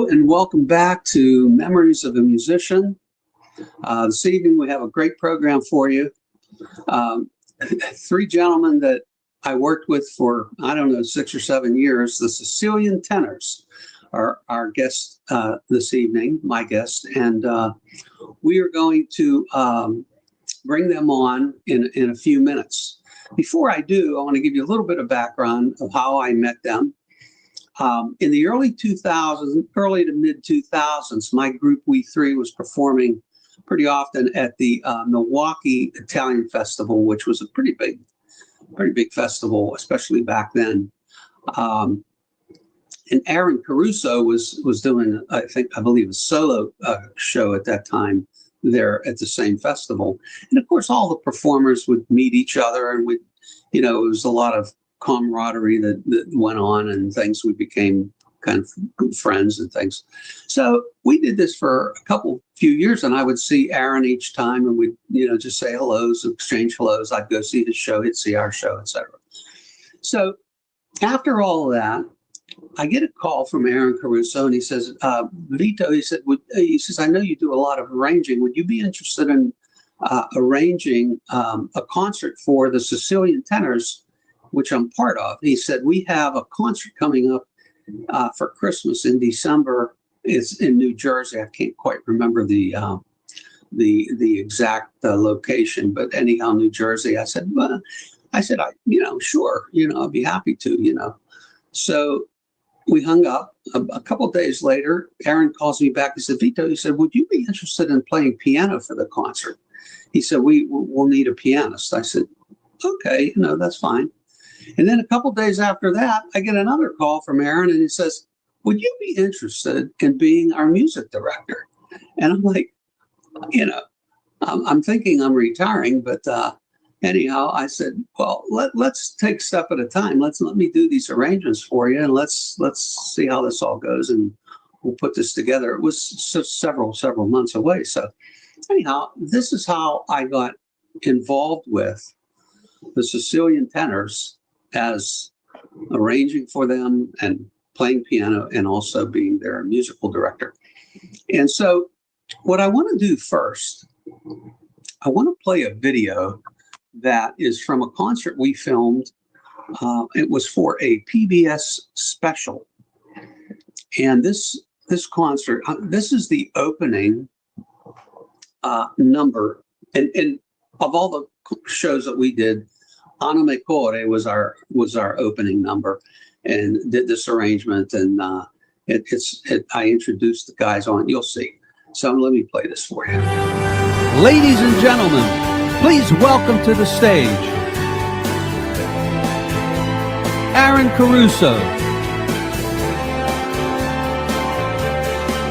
and welcome back to Memories of a Musician. This evening we have a great program for you. Three gentlemen that I worked with for, 6 or 7 years. The Sicilian Tenors are our guests this evening, my guest, and we are going to bring them on in a few minutes. Before I do, I want to give you a little bit of background of how I met them. In the early to mid 2000s, my group, We Three, was performing pretty often at the Milwaukee Italian Festival, which was a pretty big festival, especially back then. And Aaron Caruso was doing, I believe, a solo show at that time there at the same festival. And of course, all the performers would meet each other, and it was a lot of camaraderie that went on and things. We became kind of good friends and things. So we did this for a few years, and I would see Aaron each time, and we'd just say hellos, exchange hellos. I'd go see his show, he'd see our show, etc. So after all of that, I get a call from Aaron Caruso, and he says, Vito, he says, I know you do a lot of arranging. Would you be interested in arranging a concert for the Sicilian Tenors, which I'm part of? He said, we have a concert coming up for Christmas in December. It's in New Jersey. I can't quite remember the exact location, but anyhow, New Jersey. I said, sure, I'd be happy to, So we hung up. A couple of days later, Aaron calls me back. He said, Vito, he said, would you be interested in playing piano for the concert? He said, we'll need a pianist. I said, okay, that's fine. And then a couple of days after that, I get another call from Aaron, and he says, would you be interested in being our music director? And I'm like, I'm thinking I'm retiring, but anyhow, I said, well, let's take a step at a time. Let me do these arrangements for you, and let's see how this all goes, and we'll put this together. It was several months away. So anyhow, this is how I got involved with the Sicilian Tenors, as arranging for them and playing piano and also being their musical director. And so what I want to do first, I want to play a video that is from a concert we filmed. It was for a PBS special. And this concert, this is the opening number. And of all the shows that we did, Anna Me Core was our opening number, and did this arrangement, and I introduced the guys on. You'll see. So let me play this for you. Ladies and gentlemen, please welcome to the stage Aaron Caruso,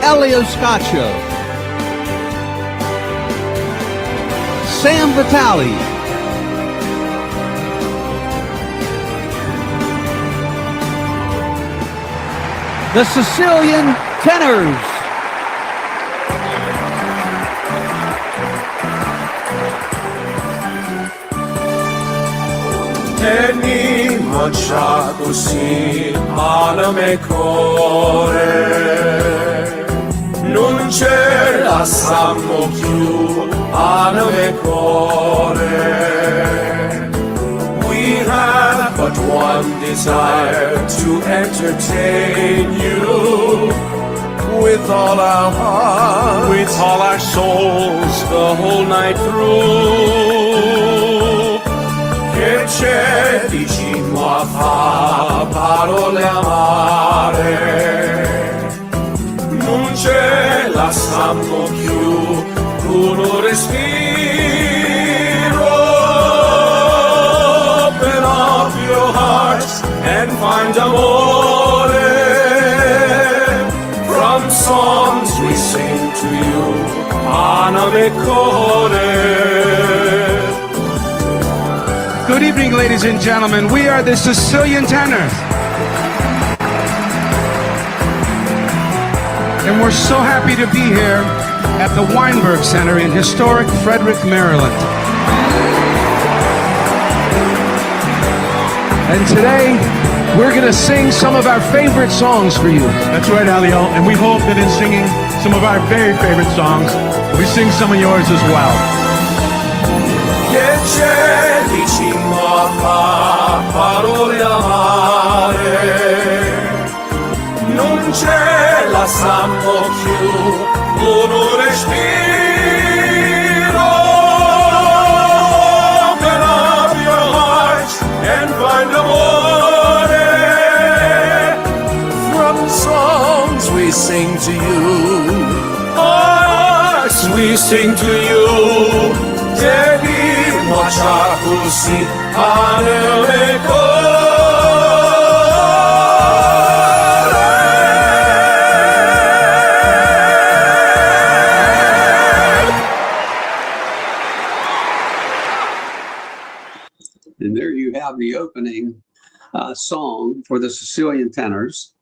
Elio Scaccio, Sam Vitale, the Sicilian Tenors. Tenimo già così anime core, non ce la sammo più anime core. We have but one desire, to entertain you with all our hearts, with all our souls, the whole night through. Che c'è vicino a fa parole amare, non ce la sammo più con un respiro. Open up your hearts and find amore from songs we sing to you, anime core. Good evening, ladies and gentlemen. We are the Sicilian Tenors. And we're so happy to be here at the Weinberg Center in historic Frederick, Maryland. And today, we're going to sing some of our favorite songs for you. That's right, Elio. And we hope that in singing some of our very favorite songs, we sing some of yours as well. Che c'è vicino a fa parole amare, non c'è la sanno più uno respiro. Open up your hearts and find amore from songs we sing to you. Hearts we sing to you. Devi marciare così nel And there you have the opening song for the Sicilian Tenors.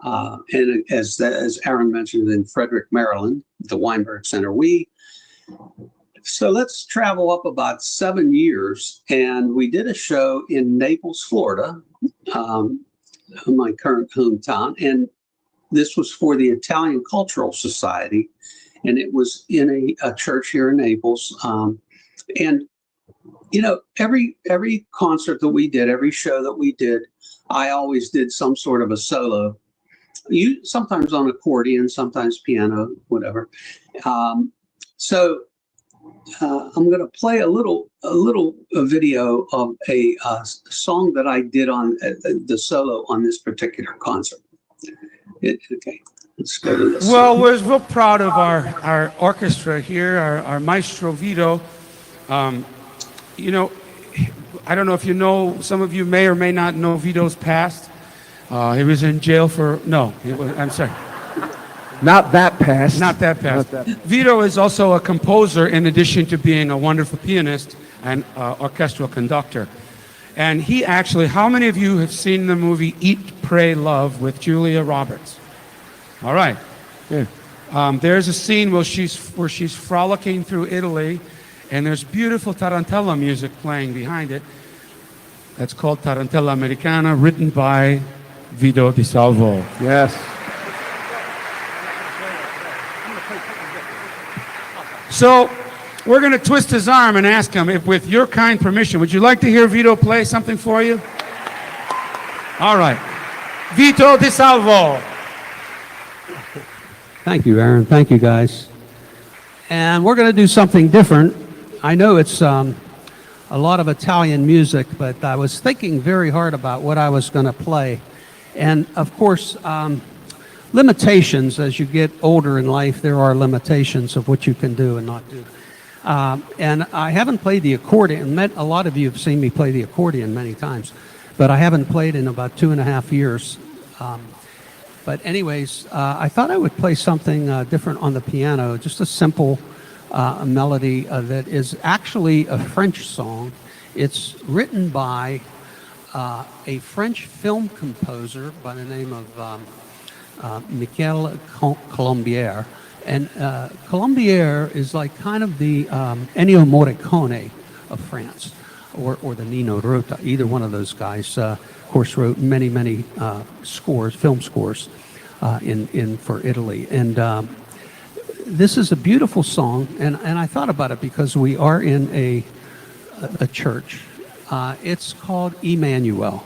And as Aaron mentioned, in Frederick, Maryland, the Weinberg Center. So let's travel up about 7 years, and we did a show in Naples, Florida, my current hometown, and this was for the Italian Cultural Society, and it was in a church here in Naples. And you know, every concert that we did, every show that we did, I always did some sort of a solo. Sometimes on accordion, sometimes piano, whatever. So I'm going to play a little video of a song that I did on the solo on this particular concert. Okay, let's go to this. Well, we're real proud of our orchestra here, our maestro Vito. You know, I don't know if you know, some of you may or may not know Vito's past. He was in jail for, I'm sorry. Not that past. Not that past. Vito is also a composer in addition to being a wonderful pianist and orchestral conductor. And he actually, how many of you have seen the movie Eat, Pray, Love with Julia Roberts? All right. Good. There's a scene where she's frolicking through Italy, and there's beautiful tarantella music playing behind it. That's called Tarantella Americana, written by Vito Di Salvo. Yes. So we're going to twist his arm and ask him, if with your kind permission, would you like to hear Vito play something for you? All right. Vito Di Salvo. Thank you, Aaron. Thank you, guys. And we're going to do something different. I know it's a lot of Italian music, but I was thinking very hard about what I was going to play. And of course, limitations as you get older in life, there are limitations of what you can do and not do. And I haven't played the accordion. A lot of you have seen me play the accordion many times, but I haven't played in about 2.5 years. But anyways, I thought I would play something different on the piano, just a simple melody that is actually a French song. It's written by a French film composer by the name of Michel Colombier. And Colombier is like kind of the Ennio Morricone of France, or the Nino Rota. Either one of those guys, of course, wrote many scores, film scores, for Italy. And this is a beautiful song, and I thought about it because we are in a church. It's called Emmanuel.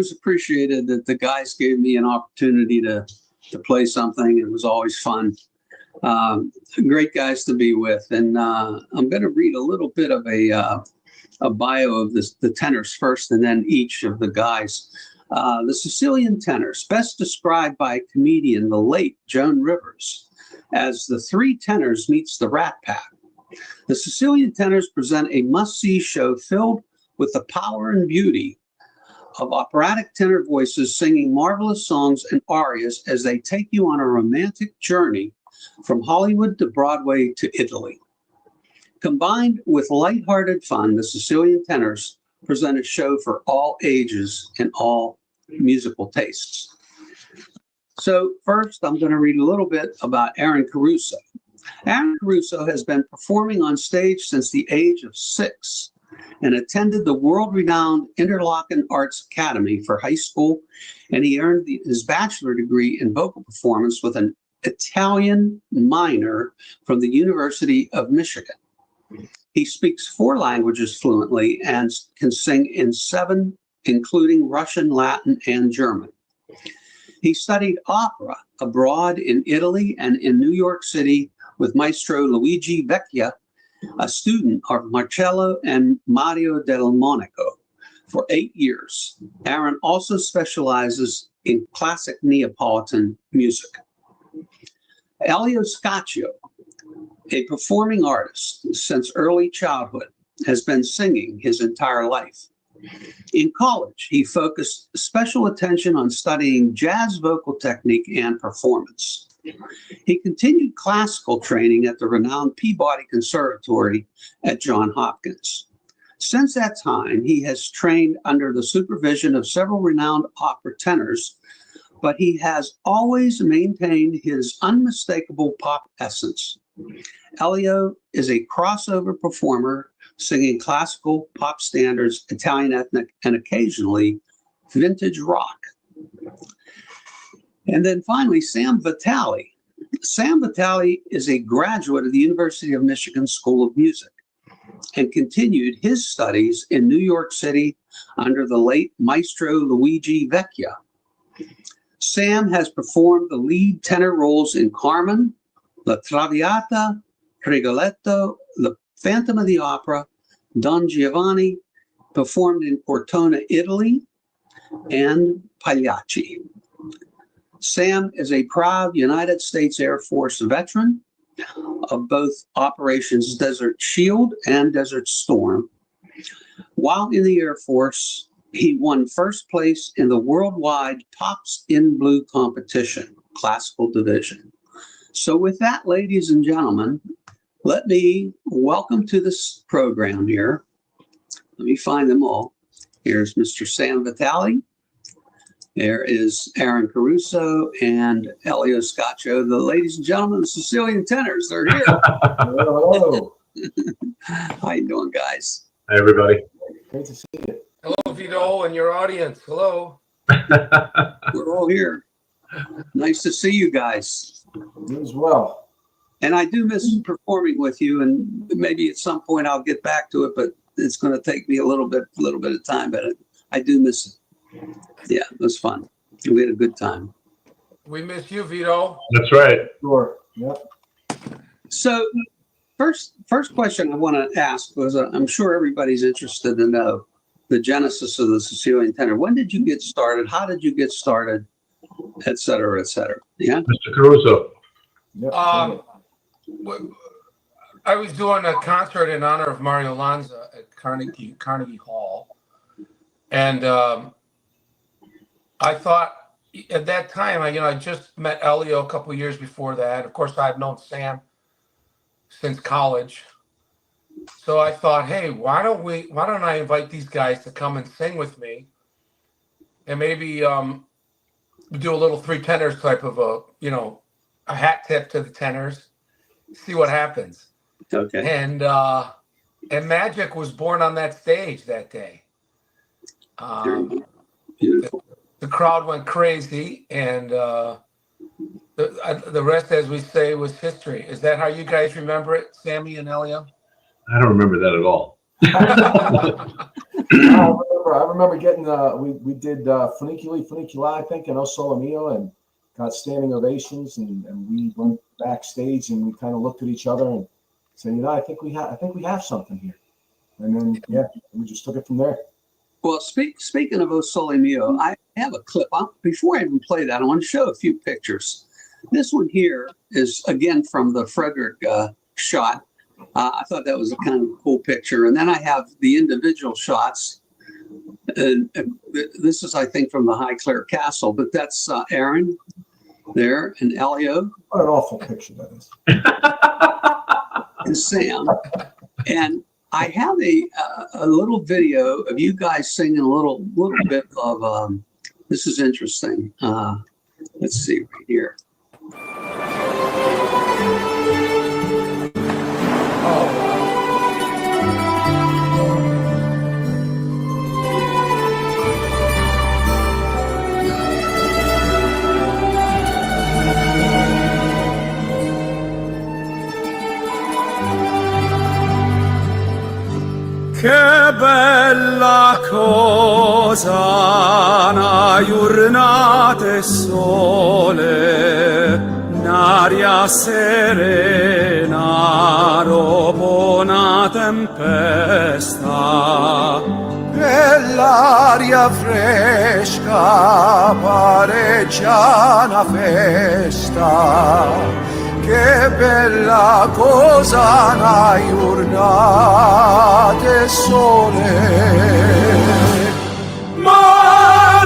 always appreciated that the guys gave me an opportunity to play something. It was always fun. Great guys to be with. And I'm going to read a little bit of a bio of the tenors first, and then each of the guys. The Sicilian Tenors, best described by comedian the late Joan Rivers as the three tenors meets the Rat Pack. The Sicilian Tenors present a must-see show filled with the power and beauty of operatic tenor voices singing marvelous songs and arias as they take you on a romantic journey from Hollywood to Broadway to Italy. Combined with lighthearted fun, the Sicilian Tenors present a show for all ages and all musical tastes. So first, I'm going to read a little bit about Aaron Caruso. Aaron Caruso has been performing on stage since the age of 6 and attended the world-renowned Interlochen Arts Academy for high school, and he earned his bachelor degree in vocal performance with an Italian minor from the University of Michigan. He speaks 4 languages fluently and can sing in 7, including Russian, Latin, and German. He studied opera abroad in Italy and in New York City with Maestro Luigi Vecchia, a student of Marcello and Mario del Monaco, for 8 years. Aaron also specializes in classic Neapolitan music. Elio Scaccio, a performing artist since early childhood, has been singing his entire life. In college, he focused special attention on studying jazz vocal technique and performance. He continued classical training at the renowned Peabody Conservatory at Johns Hopkins. Since that time, he has trained under the supervision of several renowned opera tenors, but he has always maintained his unmistakable pop essence. Elio is a crossover performer, singing classical, pop standards, Italian ethnic, and occasionally vintage rock. And then finally, Sam Vitale. Sam Vitale is a graduate of the University of Michigan School of Music and continued his studies in New York City under the late Maestro Luigi Vecchia. Sam has performed the lead tenor roles in Carmen, La Traviata, Rigoletto, The Phantom of the Opera, Don Giovanni, performed in Cortona, Italy, and Pagliacci. Sam is a proud United States Air Force veteran of both Operations Desert Shield and Desert Storm. While in the Air Force, he won first place in the worldwide Tops in Blue competition, classical division. So with that, ladies and gentlemen, let me welcome to this program here. Let me find them all. Here's Mr. Sam Vitale. There is Aaron Caruso and Elio Scaccio, the ladies and gentlemen, the Sicilian Tenors. They're here. Hello. How you doing, guys? Hi, everybody. Great to see you. Hello, Vito, and your audience. Hello. We're all here. Nice to see you guys. You as well. And I do miss performing with you, and maybe at some point I'll get back to it, but it's going to take me a little bit of time, but I do miss it. Yeah, it was fun. We had a good time. We miss you, Vito. That's right. Sure. Yep. So first question I want to ask was, I'm sure everybody's interested to know the genesis of the Sicilian tenor. When did you get started? How did you get started? Et cetera, et cetera. Yeah. Mr. Caruso. Yep. I was doing a concert in honor of Mario Lanza at Carnegie Hall. And I thought at that time, I just met Elio a couple of years before that. Of course, I've known Sam since college. So I thought, hey, why don't I invite these guys to come and sing with me? And maybe do a little 3 tenors type of a hat tip to the tenors, see what happens. Okay. And magic was born on that stage that day. Beautiful. The crowd went crazy, and the rest, as we say, was history. Is that how you guys remember it, Sammy and Elio? I don't remember that at all. I remember getting we did Funiculi, I think, and O Sole Mio, and got standing ovations, and we went backstage and we kind of looked at each other and said, I think we have something here. And then we just took it from there. Well, speaking of O Sole Mio, I have a clip. Before I even play that, I want to show a few pictures. This one here is, again, from the Frederick shot. I thought that was a kind of cool picture. And then I have the individual shots. And this is, I think, from the Highclere Castle, but that's Aaron there and Elio. What an awful picture that is. And Sam. And I have a little video of you guys singing a little bit of, this is interesting. Let's see right here. Che bella cosa una giornata e sole, un'aria serena dopo una tempesta. E l'aria fresca pareggia una festa. Che bella cosa una giornata e sole. Ma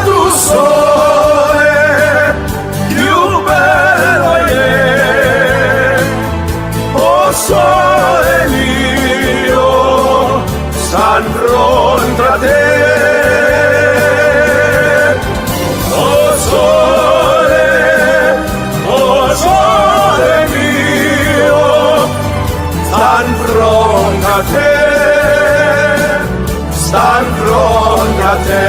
tu sole più bello è, o sole mio, stanno tra te. O sole mio, stan pronto a te, stan pronto a te.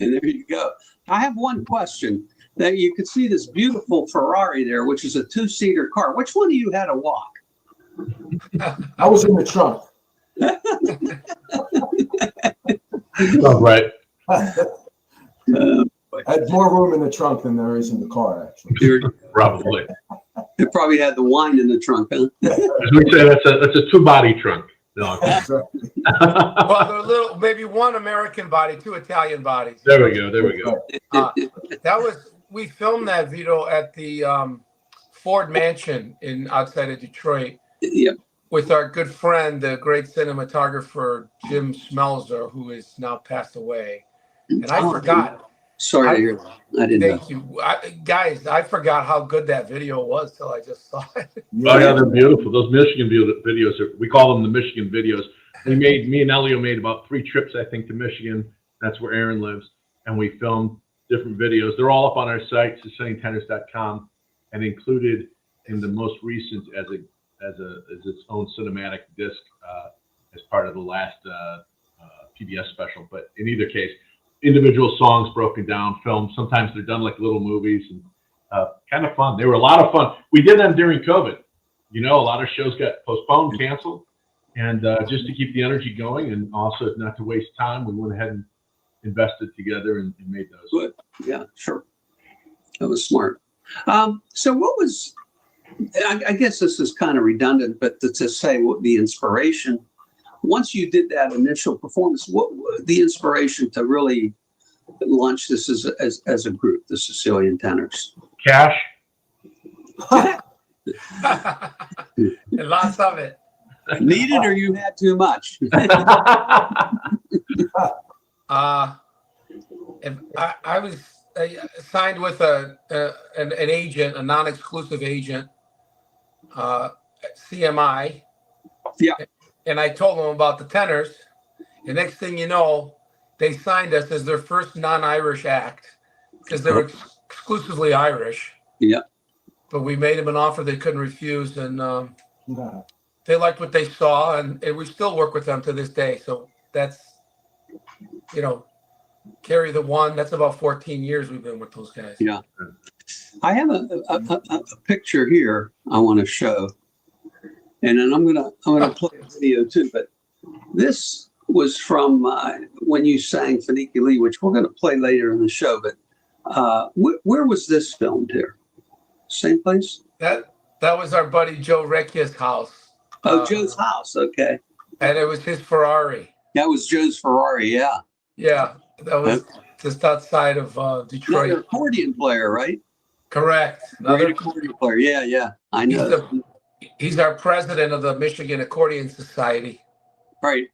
And there you go. I have one question. That you could see this beautiful Ferrari there, which is a two-seater car. Which one of you had a walk? I was in the trunk. Sounds right. I had more room in the trunk than there is in the car, actually. Probably. It probably had the wine in the trunk, huh? As we say, that's a two-body trunk. No. Well, they're little, maybe one American body, two Italian bodies. There we go. We filmed that, Vito, at the Ford Mansion outside of Detroit. Yep. With our good friend, the great cinematographer Jim Smelzer, who is now passed away. And I forgot. Sorry to hear that. I didn't know. Thank you. Guys, I forgot how good that video was till I just saw it. Oh yeah, they're beautiful. Those Michigan videos, we call them the Michigan videos. Me and Elio made about 3 trips, I think, to Michigan. That's where Aaron lives. And we filmed different videos. They're all up on our site, SicilianTenors.com, and included in the most recent as its own cinematic disc as part of the last PBS special. But in either case, individual songs broken down, filmed. Sometimes they're done like little movies, and kind of fun. They were a lot of fun. We did them during COVID. A lot of shows got postponed, canceled, and just to keep the energy going, and also not to waste time, we went ahead and invested together and made those. Good. Yeah, sure. That was smart. So what was, I guess this is kind of redundant, but to say what the inspiration, once you did that initial performance, what the inspiration to really launch this as a group, the Sicilian Tenors? Cash. And lots of it. Needed, or you had too much? If I was signed with an agent, a non-exclusive agent, CMI. Yeah. And I told them about the Tenors. The next thing you know, they signed us as their first non-Irish act because they were exclusively Irish. Yeah. But we made them an offer they couldn't refuse, and they liked what they saw, and we still work with them to this day. So that's, Carry the One. That's about 14 years we've been with those guys. Yeah. I have a picture here I want to show, and then I'm gonna play a video too. But this was from when you sang Funiculi, which we're gonna play later in the show. But where was this filmed here? Same place? That was our buddy Joe Recchia's house. Oh, Joe's house. Okay. And it was his Ferrari. That was Joe's Ferrari. Yeah. Yeah, that was just outside of Detroit. Another accordion player, right? Correct. Great accordion player. Yeah, yeah. I know. He's our president of the Michigan Accordion Society. Right.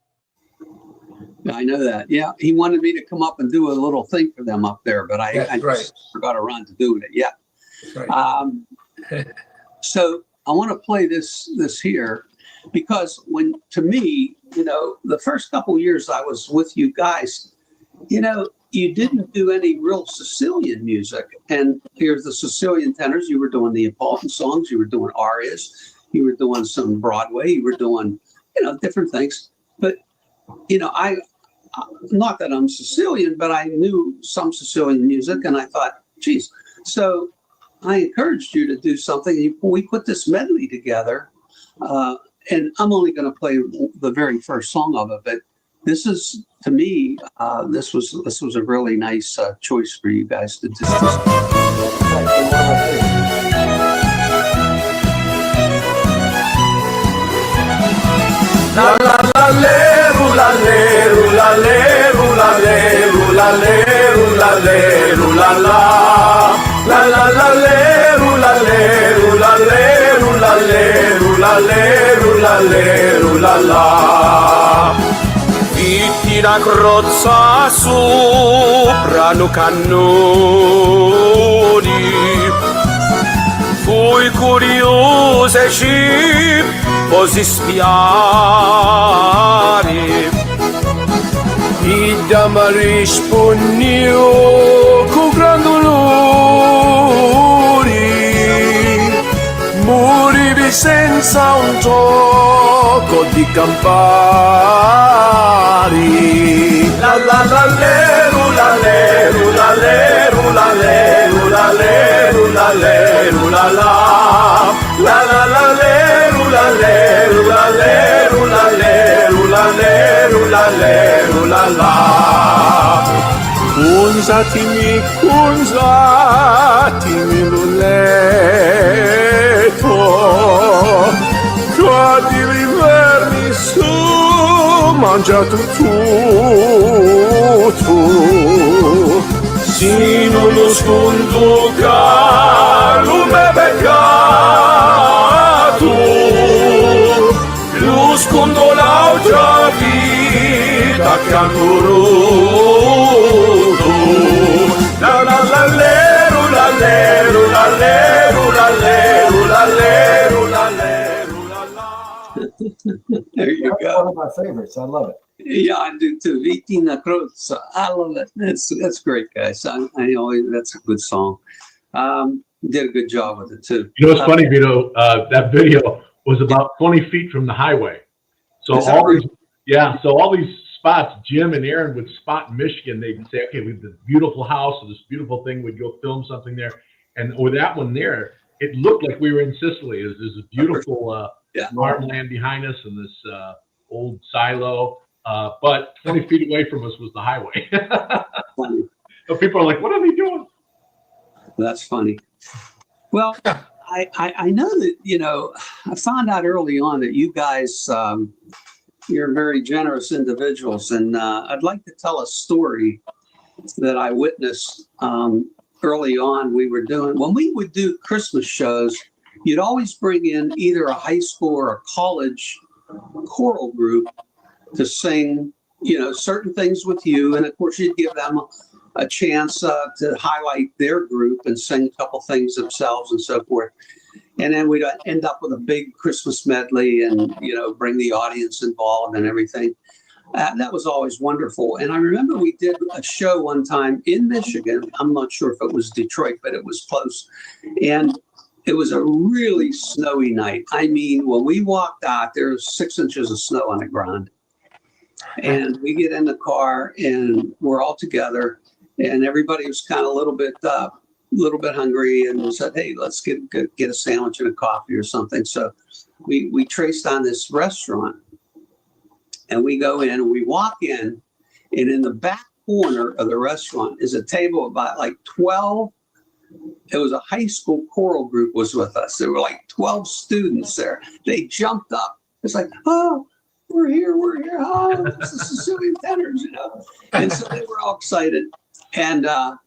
I know that. Yeah, he wanted me to come up and do a little thing for them up there, but I just forgot around to doing it. Yeah. That's right. So I want to play this here because to me, the first couple of years I was with you guys, you didn't do any real Sicilian music. And here's the Sicilian Tenors. You were doing the important songs. You were doing arias. You were doing some Broadway. You were doing, different things. But, I not that I'm Sicilian, but I knew some Sicilian music. And I thought, geez. So I encouraged you to do something. We put this medley together. And I'm only going to play the very first song of it. But this is, to me, this was a really nice choice for you guys to do. La la la le, rula le, rula le, rula le, rula le, rula le, rula la. La la la le, rula le, rula le, rula le, rula le, rula le, rula la. Vitti la crozza sopra no cannoni. Fui curioso e ci posi spiare. I dama rispondió con gran dolore. Morivi senza un gioco di campari. La la la le, rula le, rula le, rula le, rula le, rula le, rula la. La la la le, rula le, rula le, rula le, rula le, rula le, rula la. Unzatimi l'uletto, cadi l'inverni su, mangiato tutto. Sino lo scondo caro me peccato, lo scondo l'altra vita che ancoroto. La la la le, rula le, rula le, rula le, rula le, rula le, rula la. There you That's go. one of my favorites. I love it. Yeah, I do too. Vitti la crozza. I love it. That's great, guys. I know that's a good song. You did a good job with it too. It's funny, Vito, that video was about 20 feet from the highway. So all these spots, Jim and Aaron would spot in Michigan. They'd say, okay, we have this beautiful house or this beautiful thing. We'd go film something there. And with that one there, it looked like we were in Sicily. There's a beautiful farmland behind us and this old silo. But 20 feet away from us was the highway. So people are like, what are they doing? That's funny. Well, I know that, I found out early on that you guys, you're very generous individuals. And I'd like to tell a story that I witnessed early on. When we would do Christmas shows, you'd always bring in either a high school or a college choral group to sing, certain things with you. And of course, you'd give them a chance to highlight their group and sing a couple things themselves and so forth. And then we'd end up with a big Christmas medley and, bring the audience involved and everything. That was always wonderful. And I remember we did a show one time in Michigan. I'm not sure if it was Detroit, but it was close. And it was a really snowy night. I mean, when we walked out, there was 6 inches of snow on the ground. And we get in the car and we're all together, and everybody was kind of a little bit hungry, and we said, hey, let's get a sandwich and a coffee or something. So we traced on this restaurant, and we go in and we walk in, and in the back corner of the restaurant is a table about like 12. It was a high school choral group was with us. There were like 12 students there. They jumped up. It's like, oh, we're here. Oh, it's the Sicilian Tenors, And so they were all excited. And I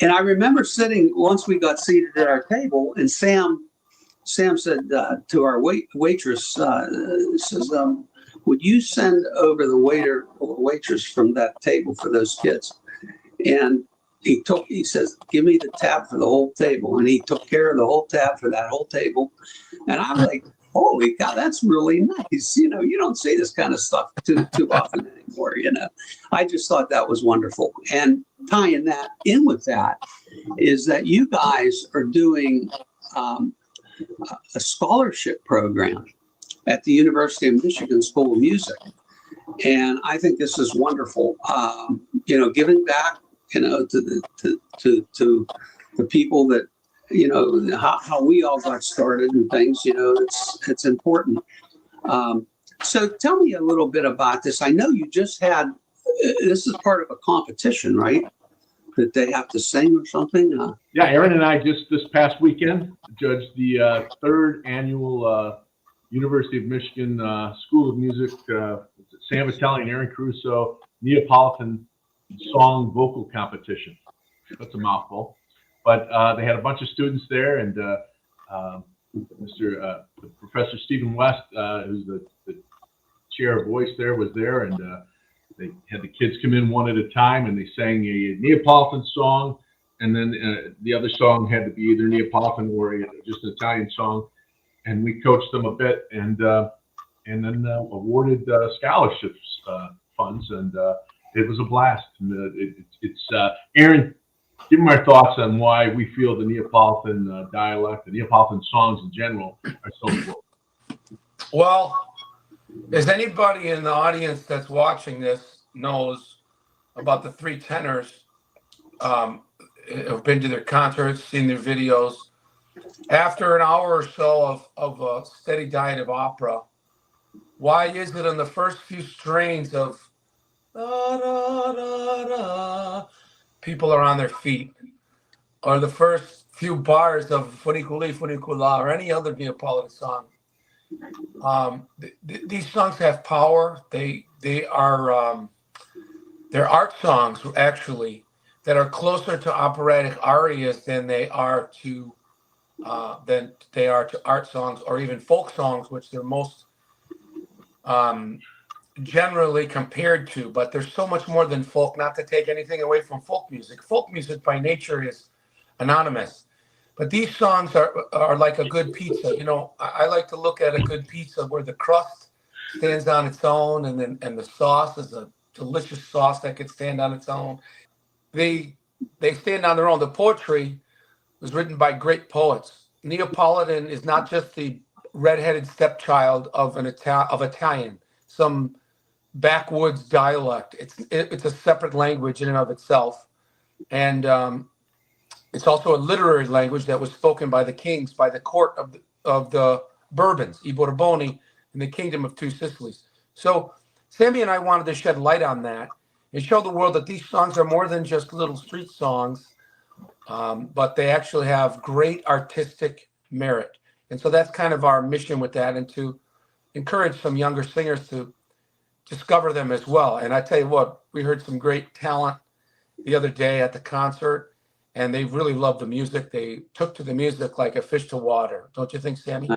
remember sitting, once we got seated at our table, and Sam said to our waitress, says, would you send over the waiter or waitress from that table for those kids? And he says, give me the tab for the whole table. And he took care of the whole tab for that whole table. And I'm like, holy cow, that's really nice. You don't see this kind of stuff too often anymore, I just thought that was wonderful. And tying that in with that is that you guys are doing a scholarship program at the University of Michigan School of Music. And I think this is wonderful. Giving back, to the people that, how we all got started and things, it's important. So tell me a little bit about this. I know you just had, this is part of a competition, right? That they have to sing or something? Yeah, Aaron and I just this past weekend judged the third annual University of Michigan School of Music, Sam Vitale and Aaron Caruso Neapolitan song vocal competition. That's a mouthful. But they had a bunch of students there, and Professor Stephen West, who's the chair of voice there, was there, and they had the kids come in one at a time, and they sang a Neapolitan song, and then the other song had to be either Neapolitan or just an Italian song, and we coached them a bit, and then awarded scholarships funds, and it was a blast. It's Aaron. Give me my thoughts on why we feel the Neapolitan dialect, the Neapolitan songs in general, are so important. Well, as anybody in the audience that's watching this knows about the three tenors, have been to their concerts, seen their videos. After an hour or so of a steady diet of opera, why is it in the first few strains of da, da, da, da, people are on their feet, or the first few bars of Funiculi, Funicula, or any other Neapolitan song? These songs have power. They are they're art songs, actually, that are closer to operatic arias than they are to art songs or even folk songs, which they're most generally compared to. But there's so much more than folk, not to take anything away from folk music. Folk music by nature is anonymous, but these songs are like a good pizza. I like to look at a good pizza where the crust stands on its own, and the sauce is a delicious sauce that could stand on its own. They stand on their own. The poetry was written by great poets. Neapolitan is not just the redheaded stepchild of Italian, some backwoods dialect. It's a separate language in and of itself, and it's also a literary language that was spoken by the kings, by the court of the Bourbons, I Borboni, in the Kingdom of Two Sicilies. So Sammy and I wanted to shed light on that and show the world that these songs are more than just little street songs, but they actually have great artistic merit. And so that's kind of our mission with that, and to encourage some younger singers to discover them as well. And I tell you what, we heard some great talent the other day at the concert, and they really loved the music. They took to the music like a fish to water. Don't you think, Sammy?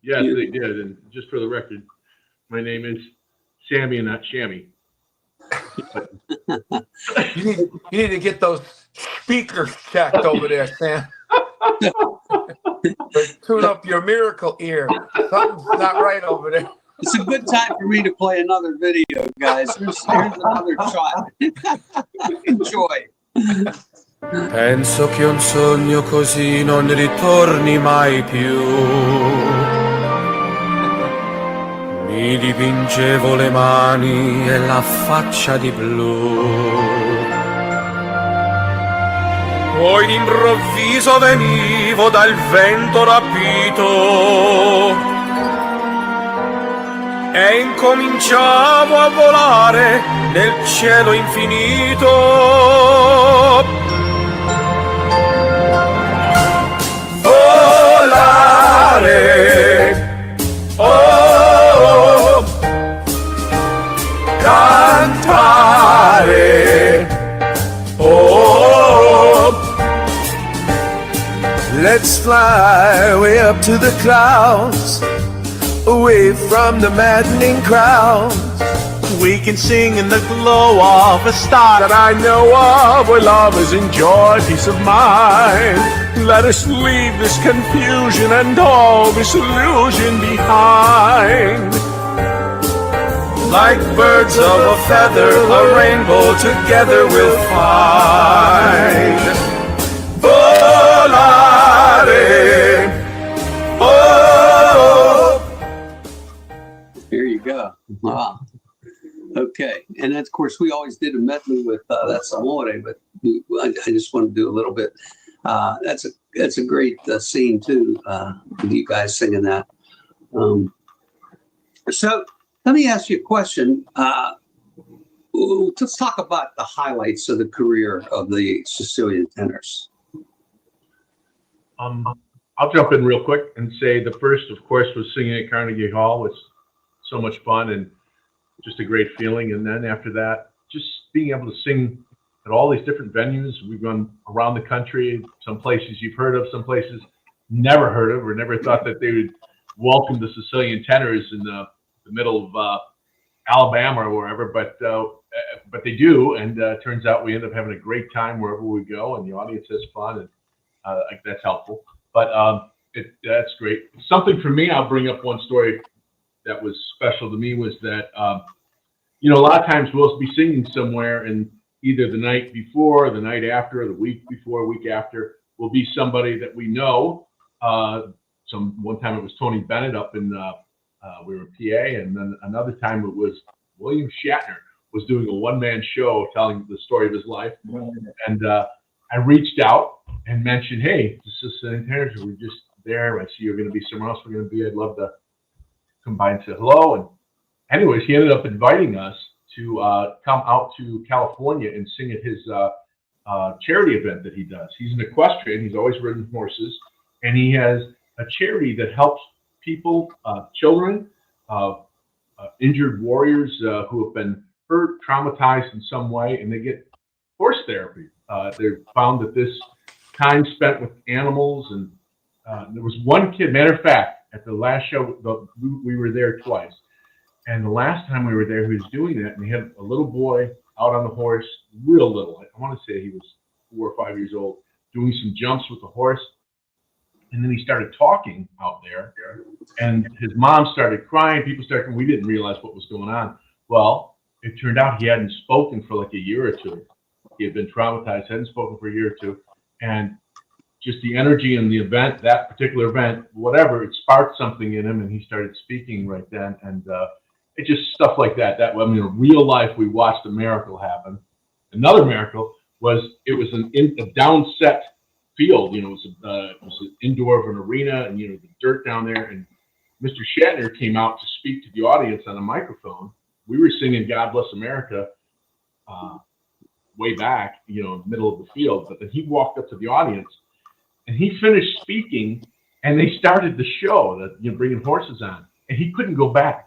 Yes, they did. And just for the record, my name is Sammy and not Shammy. You need to get those speakers checked over there, Sam. Tune up your miracle ear. Something's not right over there. It's a good time for me to play another video, guys. Here's another shot. Enjoy. Penso che un sogno così non ritorni mai più. Mi dipingevo le mani e la faccia di blu. Poi d'improvviso venivo dal vento rapito e incominciavo a volare nel cielo infinito. Volare, oh, cantare, oh, let's fly way up to the clouds, away from the maddening crowd. We can sing in the glow of a star that I know of, where lovers enjoy peace of mind. Let us leave this confusion and all this illusion behind. Like birds of a feather, a rainbow together we'll find. Volare, oh. Here you go. Wow. Okay. And then, of course, we always did a medley with That's Amore, but I just want to do a little bit. That's a great scene, too, with you guys singing that. So let me ask you a question. Let's talk about the highlights of the career of the Sicilian Tenors. I'll jump in real quick and say the first, of course, was singing at Carnegie Hall. It's so much fun and just a great feeling. And then after that, just being able to sing at all these different venues. We've gone around the country, some places you've heard of, some places never heard of or never thought that they would welcome the Sicilian Tenors in the middle of Alabama or wherever, but they do. And it turns out we end up having a great time wherever we go, and the audience has fun, and that's helpful. But that's great. Something for me, I'll bring up one story that was special to me was that, a lot of times we'll be singing somewhere and either the night before, the night after, the week before, week after, will be somebody that we know. One time it was Tony Bennett up in, we were in PA, and then another time it was William Shatner was doing a one-man show telling the story of his life. And I reached out and mentioned, hey, this is Sicilian Tenors, we're just there. I see you're going to be somewhere else we're going to be. I'd love to come by and say hello. And anyways, he ended up inviting us to come out to California and sing at his charity event that he does. He's an equestrian. He's always ridden horses, and he has a charity that helps people, children, injured warriors who have been hurt, traumatized in some way, and they get horse therapy. They found that this time spent with animals, and there was one kid, matter of fact, at the last show, we were there twice. And the last time we were there, he was doing that, and he had a little boy out on the horse, real little. I want to say he was 4 or 5 years old, doing some jumps with the horse. And then he started talking out there, and his mom started crying. People started, we didn't realize what was going on. Well, it turned out he hadn't spoken for like a year or two. He had been traumatized, hadn't spoken for a year or two. And just the energy in the event, that particular event, whatever, it sparked something in him, and he started speaking right then. And it just stuff like that. In real life, we watched a miracle happen. Another miracle was it was a downset field. It was an indoor of an arena, and the dirt down there. And Mr. Shatner came out to speak to the audience on a microphone. We were singing "God Bless America" way back, in the middle of the field. But then he walked up to the audience, and he finished speaking, and they started the show that bringing horses on, and he couldn't go back.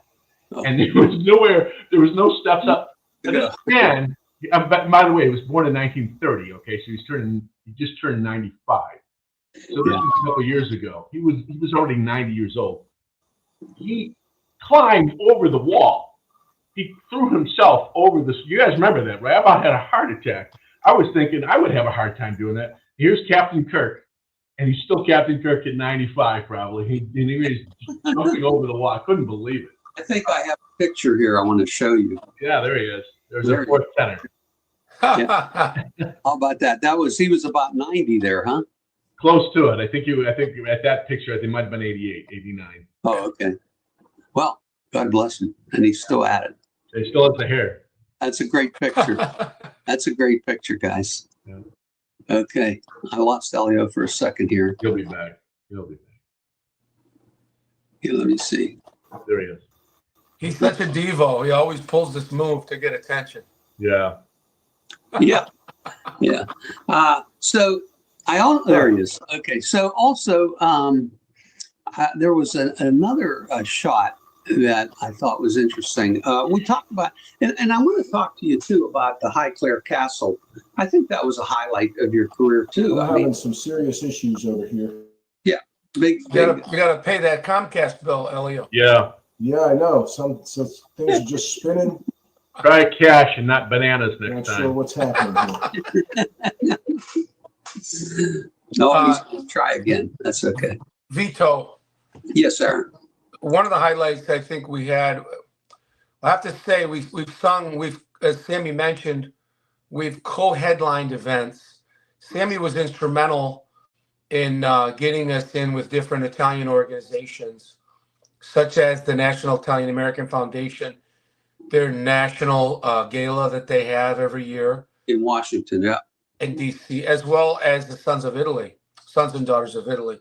And there was no steps up. And this man, by the way, he was born in 1930. Okay, so he just turned 95. So this was a couple years ago. He was already 90 years old. He climbed over the wall. He threw himself over this. You guys remember that, right? I about had a heart attack. I was thinking I would have a hard time doing that. Here's Captain Kirk, and he's still Captain Kirk at 95, probably. He was jumping over the wall. I couldn't believe it. I think I have a picture here I want to show you. Yeah, there he is. There's a fourth tenor. Yeah. How about that? He was about 90 there, huh? Close to it. I think at that picture, I think it might have been 88, 89. Oh, okay. Well, God bless him. And he's still at it. He still has the hair. That's a great picture. That's a great picture, guys. Yeah. Okay. I lost Elio for a second here. He'll be back. He'll be back. Here, let me see. There he is. He's such a divo. He always pulls this move to get attention. Yeah. Yeah. Yeah. So there he is. Okay. So also, there was another shot that I thought was interesting. We talked about, and I want to talk to you too about the Highclere Castle. I think that was a highlight of your career too. We're having some serious issues over here. Yeah, big. You gotta pay that Comcast bill, Elio. Yeah. Yeah, I know. Some things are just spinning. Try cash and not bananas Not next sure time. what's happening here. No, try again. That's okay. Vito, Yes, sir. one of the highlights I think we had, I have to say, we've sung, as Sammy mentioned, we've co-headlined events. Sammy was instrumental in getting us in with different Italian organizations, such as the National Italian American Foundation, their national gala that they have every year In Washington, yeah. in DC, as well as the Sons of Italy, Sons and Daughters of Italy,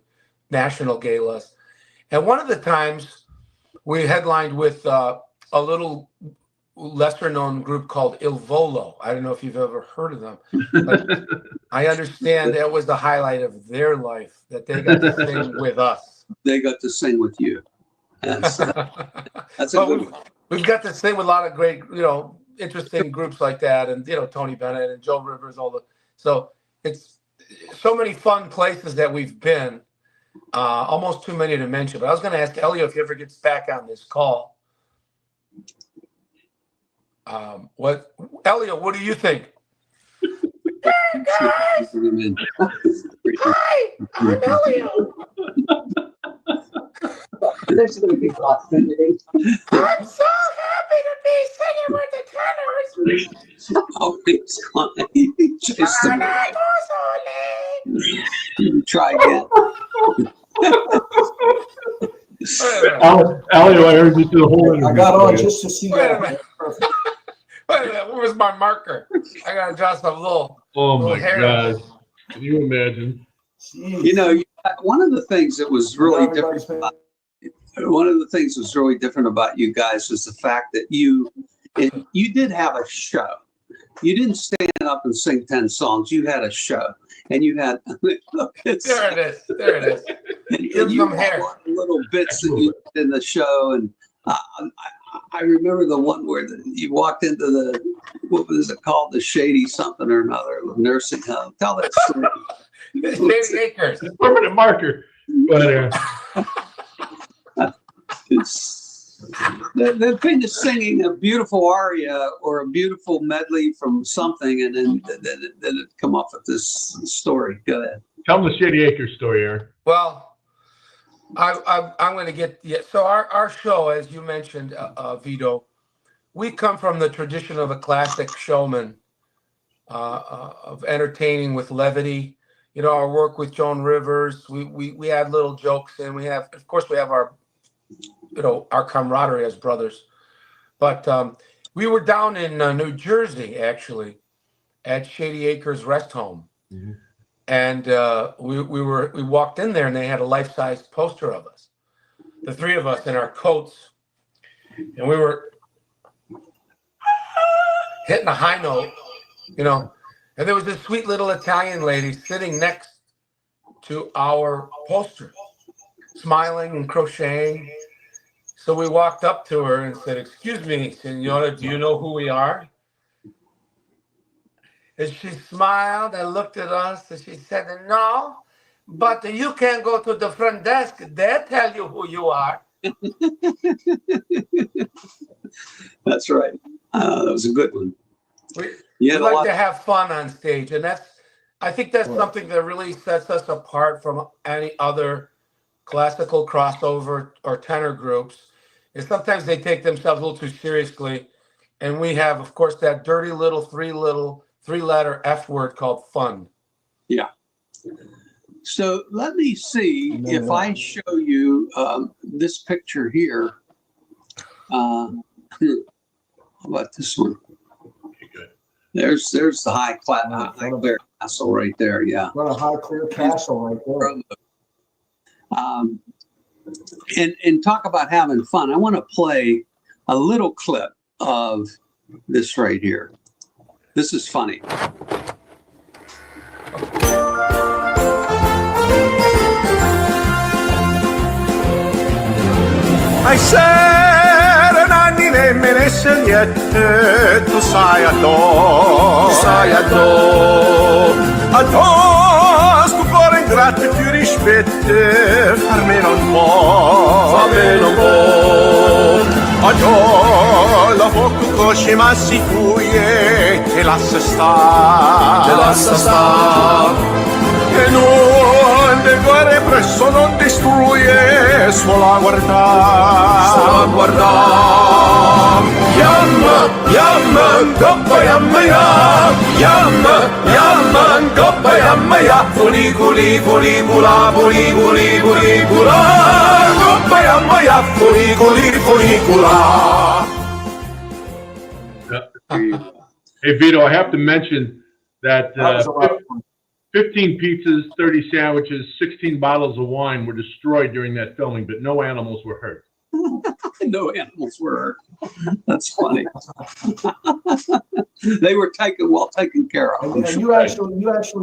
national galas. And one of the times we headlined with a little lesser known group called Il Volo. I don't know if you've ever heard of them, but I understand that was the highlight of their life, that they got to sing with us. They got to sing with you. That's a good one. We've got to sing with a lot of great, interesting groups like that, and Tony Bennett and Joe Rivers, so it's so many fun places that we've been. Almost too many to mention, but I was going to ask Elio if he ever gets back on this call. Elio, what do you think? Hi, I'm Elio. There's going to be proximity. I'm so happy to be singing with the tenors. Oh, it's fine. Just try again. Elio, I heard you through the whole interview. I got on just to see Wait a that. minute. Wait a minute. Where was my marker? I got to draw some little. Oh my hair. God. Can you imagine? Jeez. One of the things that was really Everybody's different about you guys was the fact that you did have a show. You didn't stand up and sing 10 songs. You had a show, and you had look. There it is. There it is. And you had little bits that you did in the show, and I remember the one where you walked into what was it called, the Shady something or another nursing home. Tell that story. Shady Acres. Permanent marker. But, the thing is singing a beautiful aria or a beautiful medley from something, and then it come up with this story. Go ahead. tell them the Shady Acres story, Aaron. Well, I'm going to get so our show, as you mentioned, Vito, we come from the tradition of a classic showman, of entertaining with levity. Our work with Joan Rivers, we had little jokes, and we have our, our camaraderie as brothers. But we were down in New Jersey, actually, at Shady Acres Rest Home. Mm-hmm. And we walked in there, and they had a life-size poster of us, the three of us in our coats, and we were hitting a high note, and there was this sweet little Italian lady sitting next to our poster, smiling and crocheting. So we walked up to her and said, "Excuse me, Signora, do you know who we are?" And she smiled and looked at us, and she said, "No, but you can go to the front desk. They'll tell you who you are." That's right. That was a good one. We like to have fun on stage, and I think that's something that really sets us apart from any other classical crossover or tenor groups. Is sometimes they take themselves a little too seriously, and we have, of course, that dirty little three-letter F word called fun. Yeah. So let me see if I show you this picture here. How about this one? Okay, good. There's the high clear castle right there. Yeah. Got a high clear castle right there. And talk about having fun. I want to play a little clip of this right here. This is funny. Ai serenanni nemmeno segliette, tu sai addo, scupore ingrato e più rispette, farmelo un po', addo, la bocca cosci ma si cuie, e lascia sta, e non de guerre presso non distrugge, solo a guardar, yamma, goppa yamma goppa yamma fuliculi, fulicula, goppa yamma fulicula. Hey, Vito, I have to mention that That was a lot of fun. 15 pizzas, 30 sandwiches, 16 bottles of wine were destroyed during that filming, but no animals were hurt. No animals were hurt. That's funny. They were well taken care of. And you actually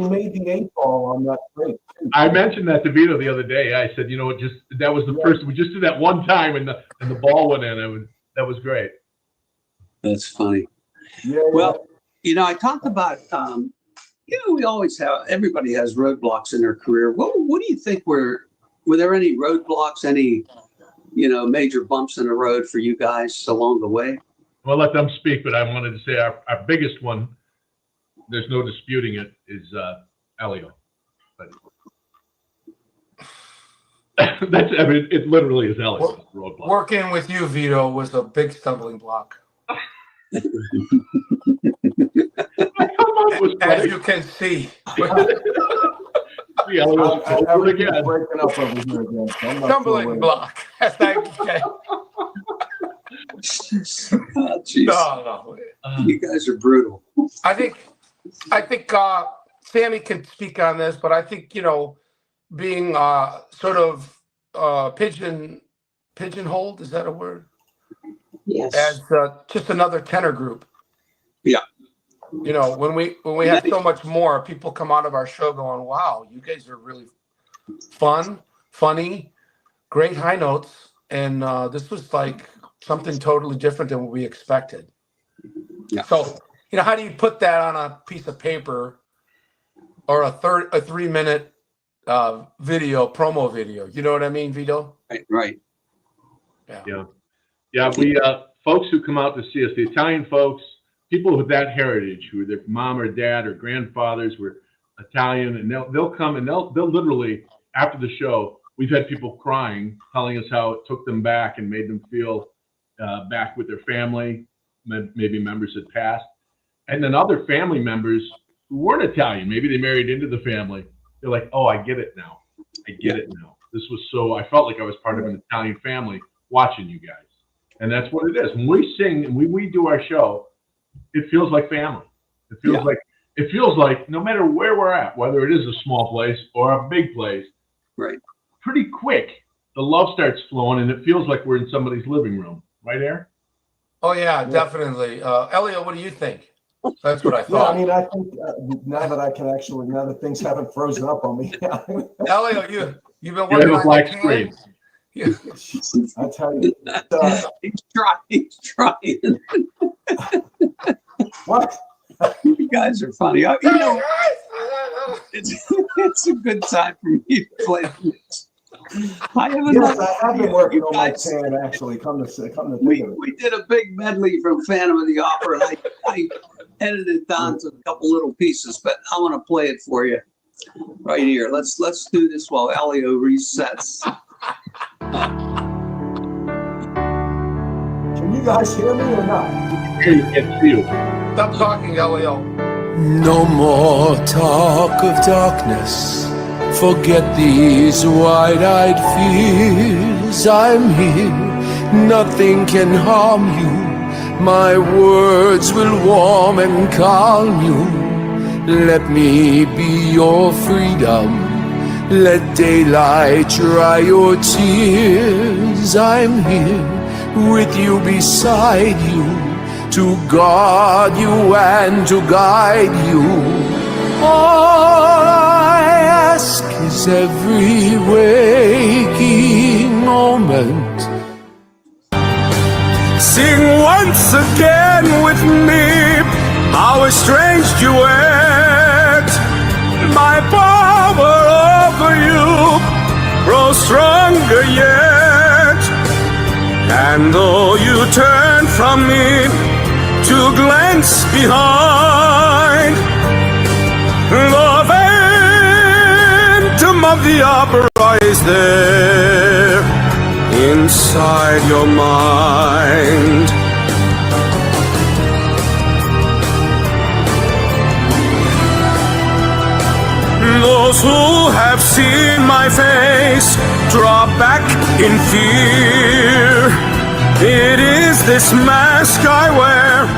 made the 8-ball on that plate. I mentioned that to Vito the other day. I said, you know, that was the first. We just did that one time, and the ball went in. That was great. That's funny. Yeah. Well, you know, I talked about, we always everybody has roadblocks in their career. What do you think were there any roadblocks, any, major bumps in the road for you guys along the way? Well, let them speak, but I wanted to say our biggest one, there's no disputing it, is Elio. But it literally is Elio's roadblock. Working with you, Vito, was a big stumbling block. As you can see. Everything's breaking up over here again. So I'm not Stumbling block. Thank you. Oh, geez. No. You guys are brutal. I think Sammy can speak on this, but I think, being sort of pigeonholed, is that a word? Yes. As just another tenor group. Yeah. When we have so much more, people come out of our show going, wow, you guys are really fun, funny, great high notes. And this was like something totally different than what we expected. Yeah. So, how do you put that on a piece of paper or a 3-minute promo video? You know what I mean, Vito? Right. Yeah. We folks who come out to see us, the Italian folks, people with that heritage, who their mom or dad or grandfathers were Italian, and they'll come and they'll literally, after the show, we've had people crying, telling us how it took them back and made them feel back with their family, maybe members had passed, and then other family members who weren't Italian, maybe they married into the family. They're like, oh, I get it now. This was I felt like I was part of an Italian family watching you guys, and that's what it is. When we sing and we do our show, it feels like family. It feels like no matter where we're at, whether it is a small place or a big place, right? Pretty quick, the love starts flowing, and it feels like we're in somebody's living room, right, Aaron? Oh yeah, definitely. Elio, what do you think? That's what I thought. Yeah, I think now that things haven't frozen up on me. Elio, you've been You working have a on black your screen. I tell you, He's trying. what? You guys are funny. It's a good time for me to play this. I have been working on my tan, actually. Come to think of it. We did a big medley from Phantom of the Opera, and I edited it down to a couple little pieces, but I want to play it for you right here. Let's do this while Elio resets. Can you guys hear me or not? You can feel. Stop talking, Elio. No more talk of darkness. Forget these wide-eyed fears. I'm here. nothing can harm you. My words will warm and calm you. Let me be your freedom. Let daylight dry your tears. I'm here with you, beside you, to guard you and to guide you. All I ask is every waking moment. Sing once again with me how estranged you act. My power over you grows stronger yet. And though you turn from me to glance behind, the phantom of the opera is there inside your mind. Those who have seen my face draw back in fear. It is this mask I wear.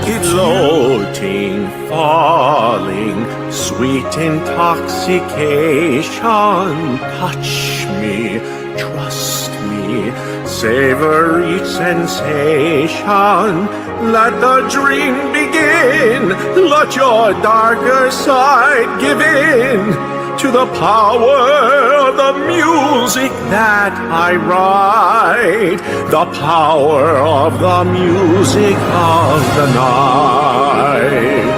It's floating, falling, sweet intoxication. Touch me, trust me, savor each sensation. Let the dream begin. Let your darker side give in to the power of the music that I write. The power of the music of the night.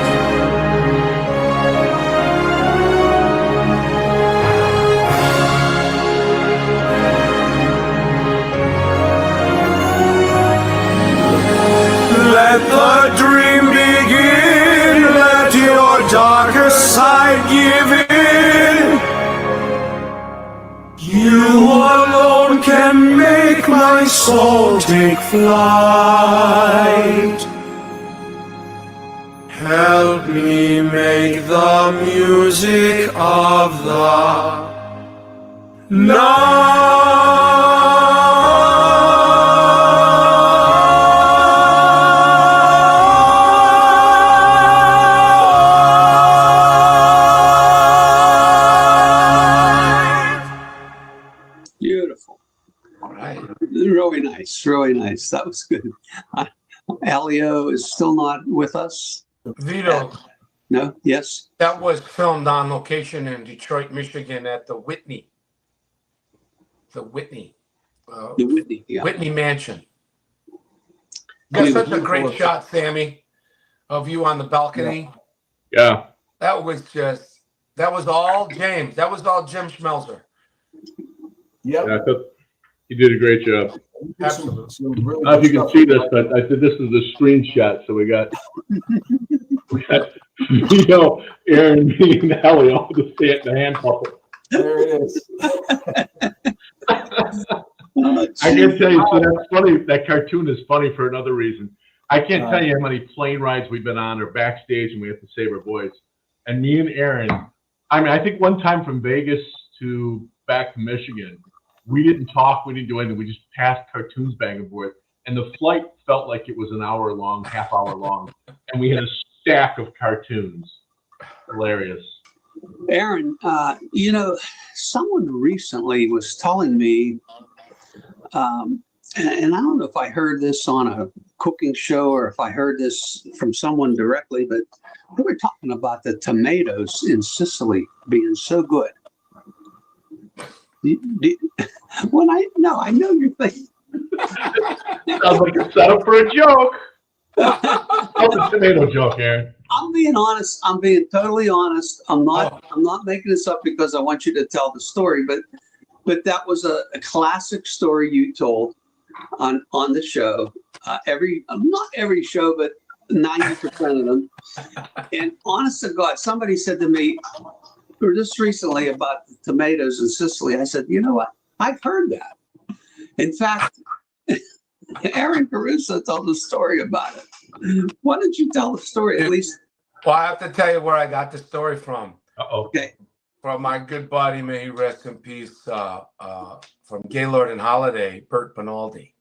Let the dream begin, let your darker side give in. You alone can make my soul take flight. Help me make the music of the night. Really nice, really nice. That was good. Elio is still not with us. Vito, No? Yes? that was filmed on location in Detroit, Michigan at the Whitney. The Whitney. The Whitney, yeah. Whitney Mansion. You got such a great shot, Sammy, of you on the balcony. Yeah. That was all James. That was all Jim Schmelzer. Yep. Yeah, I thought you did a great job. Absolutely. I don't know if you can see this, but I said this is a screenshot. So we got Aaron, me, and Elio to stay at the hand puppet. There it is. I can tell you, so that's funny. That cartoon is funny for another reason. I can't tell you how many plane rides we've been on or backstage and we have to save our voice. And me and Aaron, I mean, I think one time from Vegas to back to Michigan, we didn't talk, we didn't do anything. We just passed cartoons back and forth. And the flight felt like it was an hour long, half hour long. And we had a stack of cartoons. Hilarious. Aaron, someone recently was telling me, and I don't know if I heard this on a cooking show or if I heard this from someone directly, but they were talking about the tomatoes in Sicily being so good. I know you're thinking. Sounds like a setup for a joke. That's a tomato joke, Aaron. I'm being honest. I'm being totally honest. I'm not making this up because I want you to tell the story, but that was a classic story you told on the show. Not every show, but 90% of them. And honest to God, somebody said to me, or just recently, about the tomatoes in Sicily. I said, you know what? I've heard that. In fact, Aaron Caruso told a story about it. Why don't you tell the story at least? Well, I have to tell you where I got the story from. Okay. From my good buddy, may he rest in peace, from Gaylord and Holiday, Bert Benaldi.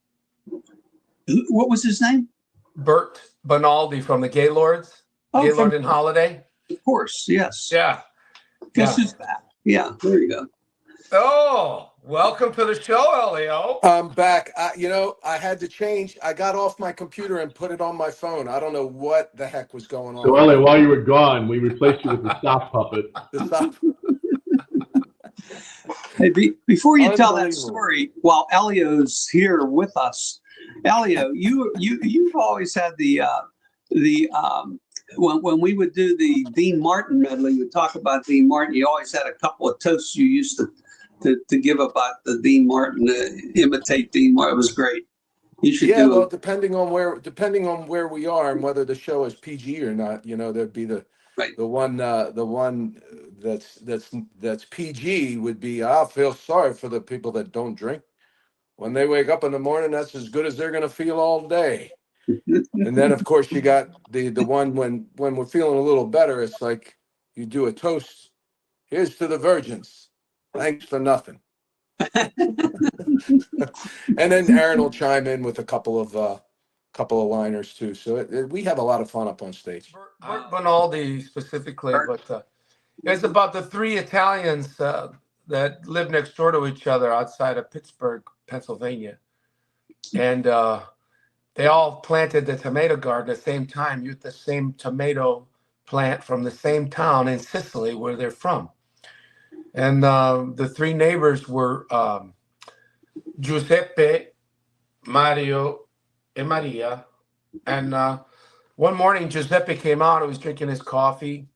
What was his name? Bert Bonaldi from the Gaylords. Oh, Gaylord and Holiday. Of course, yes. Yeah. Guess who's back? Yeah, there you go. Oh, welcome to the show, Elio. I'm back. I had to change. I got off my computer and put it on my phone. I don't know what the heck was going on. So, Ellie, while you were gone, we replaced you with the sock puppet. The sock. Hey, before you tell that story, while Elio's here with us, Elio, you've always had when we would do the Dean Martin medley, we would talk about Dean Martin. You always had a couple of toasts you used to give about the Dean Martin, imitate Dean Martin. It was great. You should do well, depending on where we are and whether the show is PG or not, there'd be the one that's PG would be, I feel sorry for the people that don't drink. When they wake up in the morning, that's as good as they're going to feel all day. And then, of course, you got the one when we're feeling a little better, it's like you do a toast. Here's to the virgins. Thanks for nothing. And then Aaron will chime in with a couple of liners too. So we have a lot of fun up on stage. Bert Bonaldi specifically, but it's about the three Italians that live next door to each other outside of Pittsburgh, Pennsylvania, and they all planted the tomato garden at the same time. Used the same tomato plant from the same town in Sicily where they're from. And the three neighbors were Giuseppe, Mario, and Maria. And one morning, Giuseppe came out. He was drinking his coffee.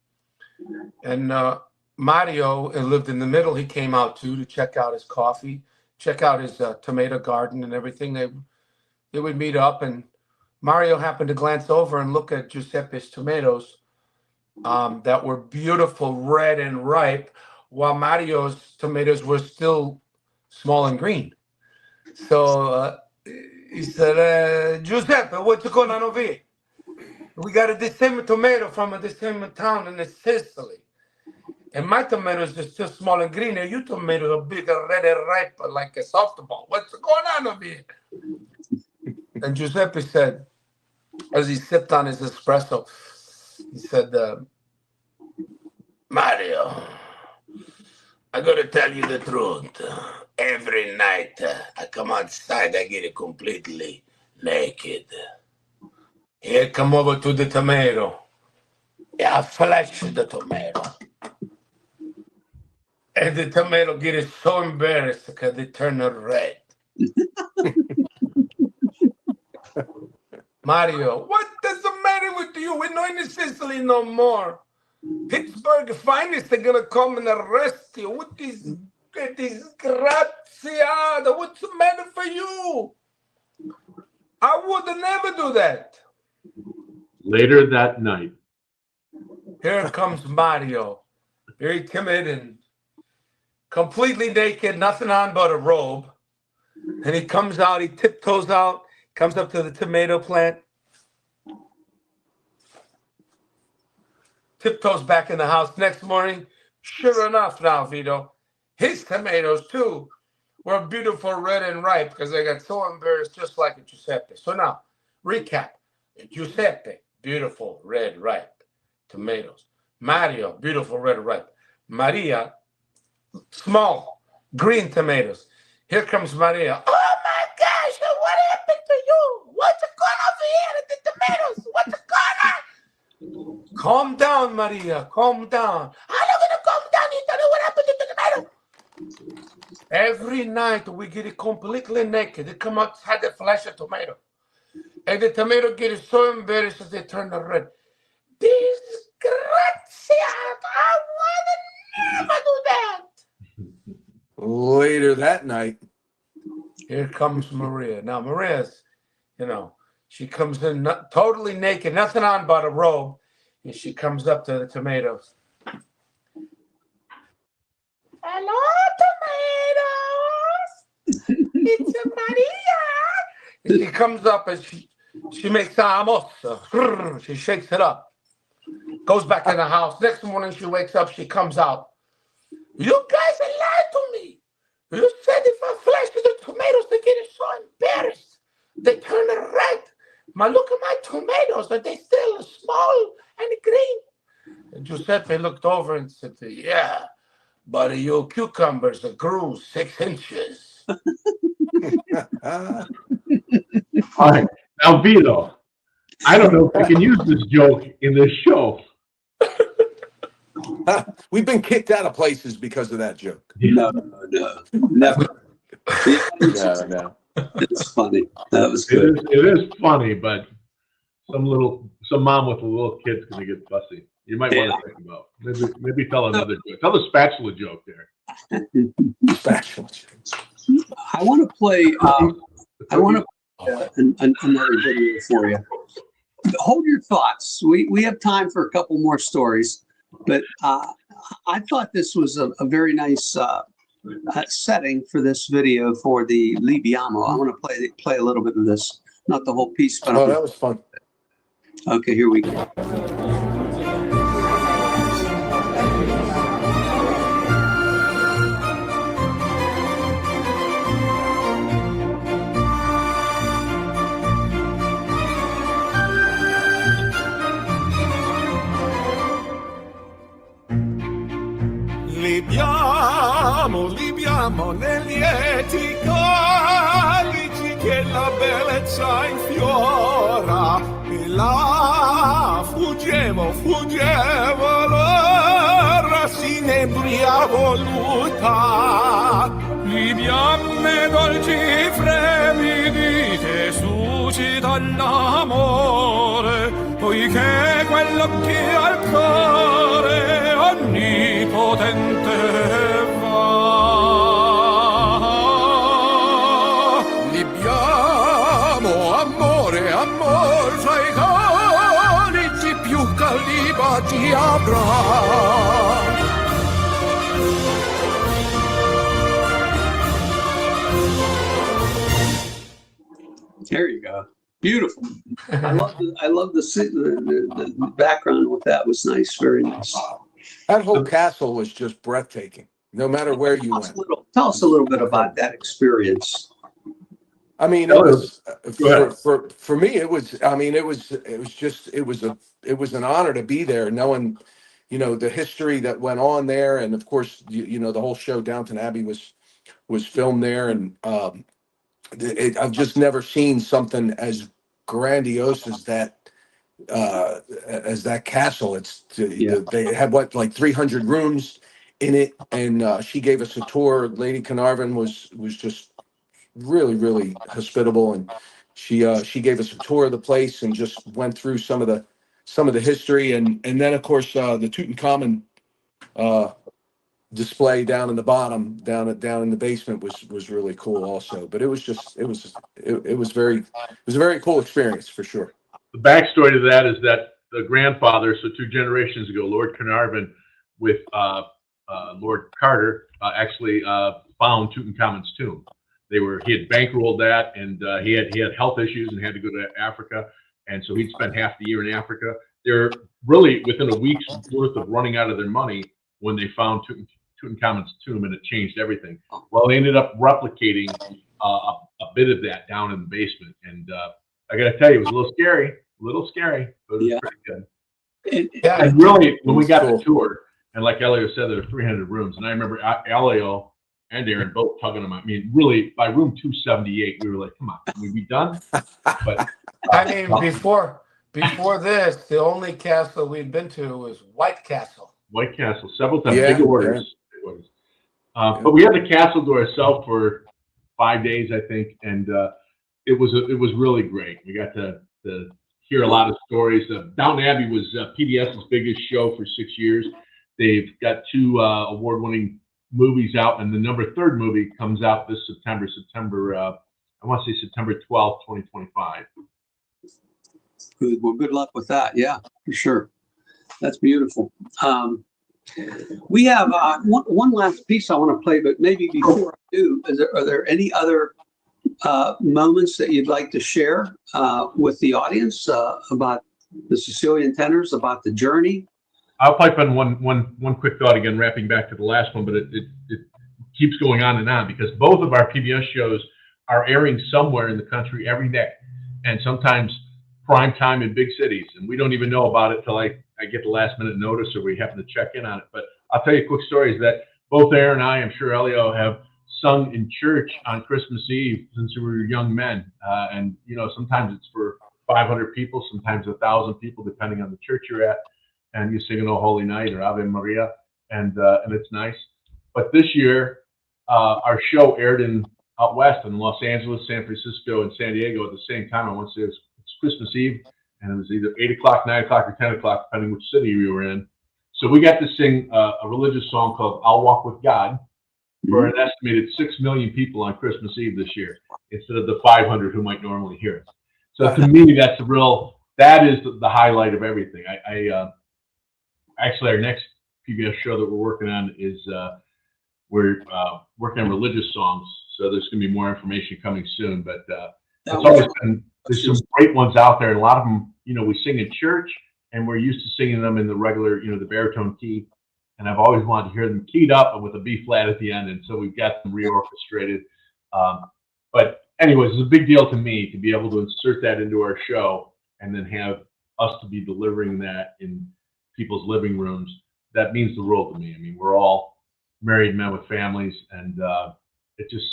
And Mario lived in the middle. He came out, too, to check out his coffee, check out his tomato garden and everything. They would meet up. And Mario happened to glance over and look at Giuseppe's tomatoes that were beautiful, red and ripe, while Mario's tomatoes were still small and green. So he said, Giuseppe, what's going on over here? We got the same tomato from the same town in Sicily. And my tomatoes are still small and green, and your tomatoes are big and red and ripe like a softball. What's going on over here? And Giuseppe said, as he sipped on his espresso, he said, Mario, I gotta tell you the truth. Every night I come outside, I get completely naked. Here, come over to the tomato. Yeah, I flash the tomato. And the tomato gets so embarrassed because they turn red. Mario, what does the matter with you? We're not in Sicily no more. Pittsburgh finest, they're gonna come and arrest you. What is disgraziata? What's the matter for you? I would never do that. Later that night. Here comes Mario, very timid and completely naked, nothing on but a robe. And he comes out, he tiptoes out, comes up to the tomato plant, tiptoes back in the house. Next morning, sure enough now, Vito, his tomatoes too were beautiful, red and ripe because they got so embarrassed, just like Giuseppe. So now, recap. Giuseppe, beautiful, red, ripe tomatoes. Mario, beautiful, red, ripe. Maria, small, green tomatoes. Here comes Maria. Oh my gosh, what happened to you? What's going over here at the tomatoes? What's going on? Calm down, Maria, calm down. I'm not gonna calm down. You tell me what happened to the tomato. Every night we get completely naked. They come outside, they flash a tomato. And the tomato gets so embarrassed that they turn red. Disgraziato! I would never do that. Later that night, here comes Maria. Now Maria's, she comes in totally naked, nothing on but a robe, and she comes up to the tomatoes. Hello, tomatoes. It's Maria. And she comes up and she makes a she shakes it up. Goes back in the house. Next morning she wakes up, she comes out. You guys lied to me. You said if I flash the tomatoes, they get so embarrassed they turn red. Look at my tomatoes, are they still small and green? And Giuseppe looked over and said, yeah, but your cucumbers grew 6 inches. All right. Now, Vito, I don't know if I can use this joke in this show. We've been kicked out of places because of that joke. No, never. No. It's funny. That was good. It is funny, but some mom with a little kid's gonna get fussy. You might want to think about maybe tell another joke. Tell the spatula joke there. Spatula jokes. I want to play. Another video for you. Hold your thoughts. We have time for a couple more stories, but I thought this was a very nice setting for this video for the Libiamo. I want to play a little bit of this, not the whole piece, but that was fun. Okay, here we go. Libiamo nei lieti calici che la bellezza infiora e là fuggevo l'ora si nebria voluta Libiamme dolci fremiti che suscita l'amore poiché quello che al cuore onnipotente amor fra i calici più calibati avrà. There you go. Beautiful. I love the background with that was nice. Very nice. That whole castle was just breathtaking, no matter where you went. Tell us a little bit about that experience. I mean, it was for me. It was an honor to be there, knowing, the history that went on there, and of course, the whole show Downton Abbey was filmed there, and I've just never seen something as grandiose as that castle. They had like 300 rooms in it, and she gave us a tour. Lady Carnarvon was just really, really hospitable, and she gave us a tour of the place and just went through some of the history, and then of course the Tutankhamun display down in the bottom, down in the basement was really cool also. But it was a very cool experience for sure. The backstory to that is that the grandfather, so 2 generations ago, Lord Carnarvon with Lord Carter actually found Tutankhamun's tomb. He had bankrolled that, and he had health issues and had to go to Africa, and so he'd spent half the year in Africa. They're really within a week's worth of running out of their money when they found Tutankhamun's tomb, and it changed everything. Well, they ended up replicating a bit of that down in the basement, and I got to tell you, it was a little scary, but it was pretty good. And really, when we got the tour, and like Elio said, there were 300 rooms, and I remember Elio and Aaron both tugging them. I mean, really, by room 278, we were like, "Come on, can we be done?" But I mean, before this, the only castle we'd been to was White Castle. White Castle, several times, big orders. But we had the castle to ourselves for 5 days, I think, and it was really great. We got to hear a lot of stories. Downton Abbey was PBS's biggest show for 6 years. They've got 2 award-winning movies out, and the third movie comes out this September, I want to say September 12th, 2025. Good. Well, good luck with that. Yeah, for sure. That's beautiful. We have one last piece I want to play, but maybe before I do, are there any other moments that you'd like to share with the audience about the Sicilian Tenors, about the journey? I'll pipe in one quick thought again, wrapping back to the last one, but it keeps going on and on because both of our PBS shows are airing somewhere in the country every day, and sometimes prime time in big cities, and we don't even know about it till I get the last minute notice or we happen to check in on it. But I'll tell you a quick story is that both Aaron and I'm sure Elio, have sung in church on Christmas Eve since we were young men. And, you know, sometimes it's for 500 people, sometimes 1,000 people, depending on the church you're at. And you sing "O Holy Night" or "Ave Maria," and it's nice. But this year, our show aired out west in Los Angeles, San Francisco, and San Diego at the same time. I want to say it's Christmas Eve, and it was either 8 o'clock, 9 o'clock, or 10 o'clock, depending which city we were in. So we got to sing a religious song called "I'll Walk with God" for an estimated 6 million people on Christmas Eve this year, instead of the 500 who might normally hear it. So to me, that is the highlight of everything. Actually, our next PBS show that we're working on is we're working on religious songs. So there's going to be more information coming soon. But it's always been, there's some great ones out there, and a lot of them, you know, we sing in church, and we're used to singing them in the regular, you know, the baritone key. And I've always wanted to hear them keyed up and with a B flat at the end, and so we've got them reorchestrated. But anyways, it's a big deal to me to be able to insert that into our show, and then have us to be delivering that in people's living rooms. That means the world to me. I mean, we're all married men with families, and it just,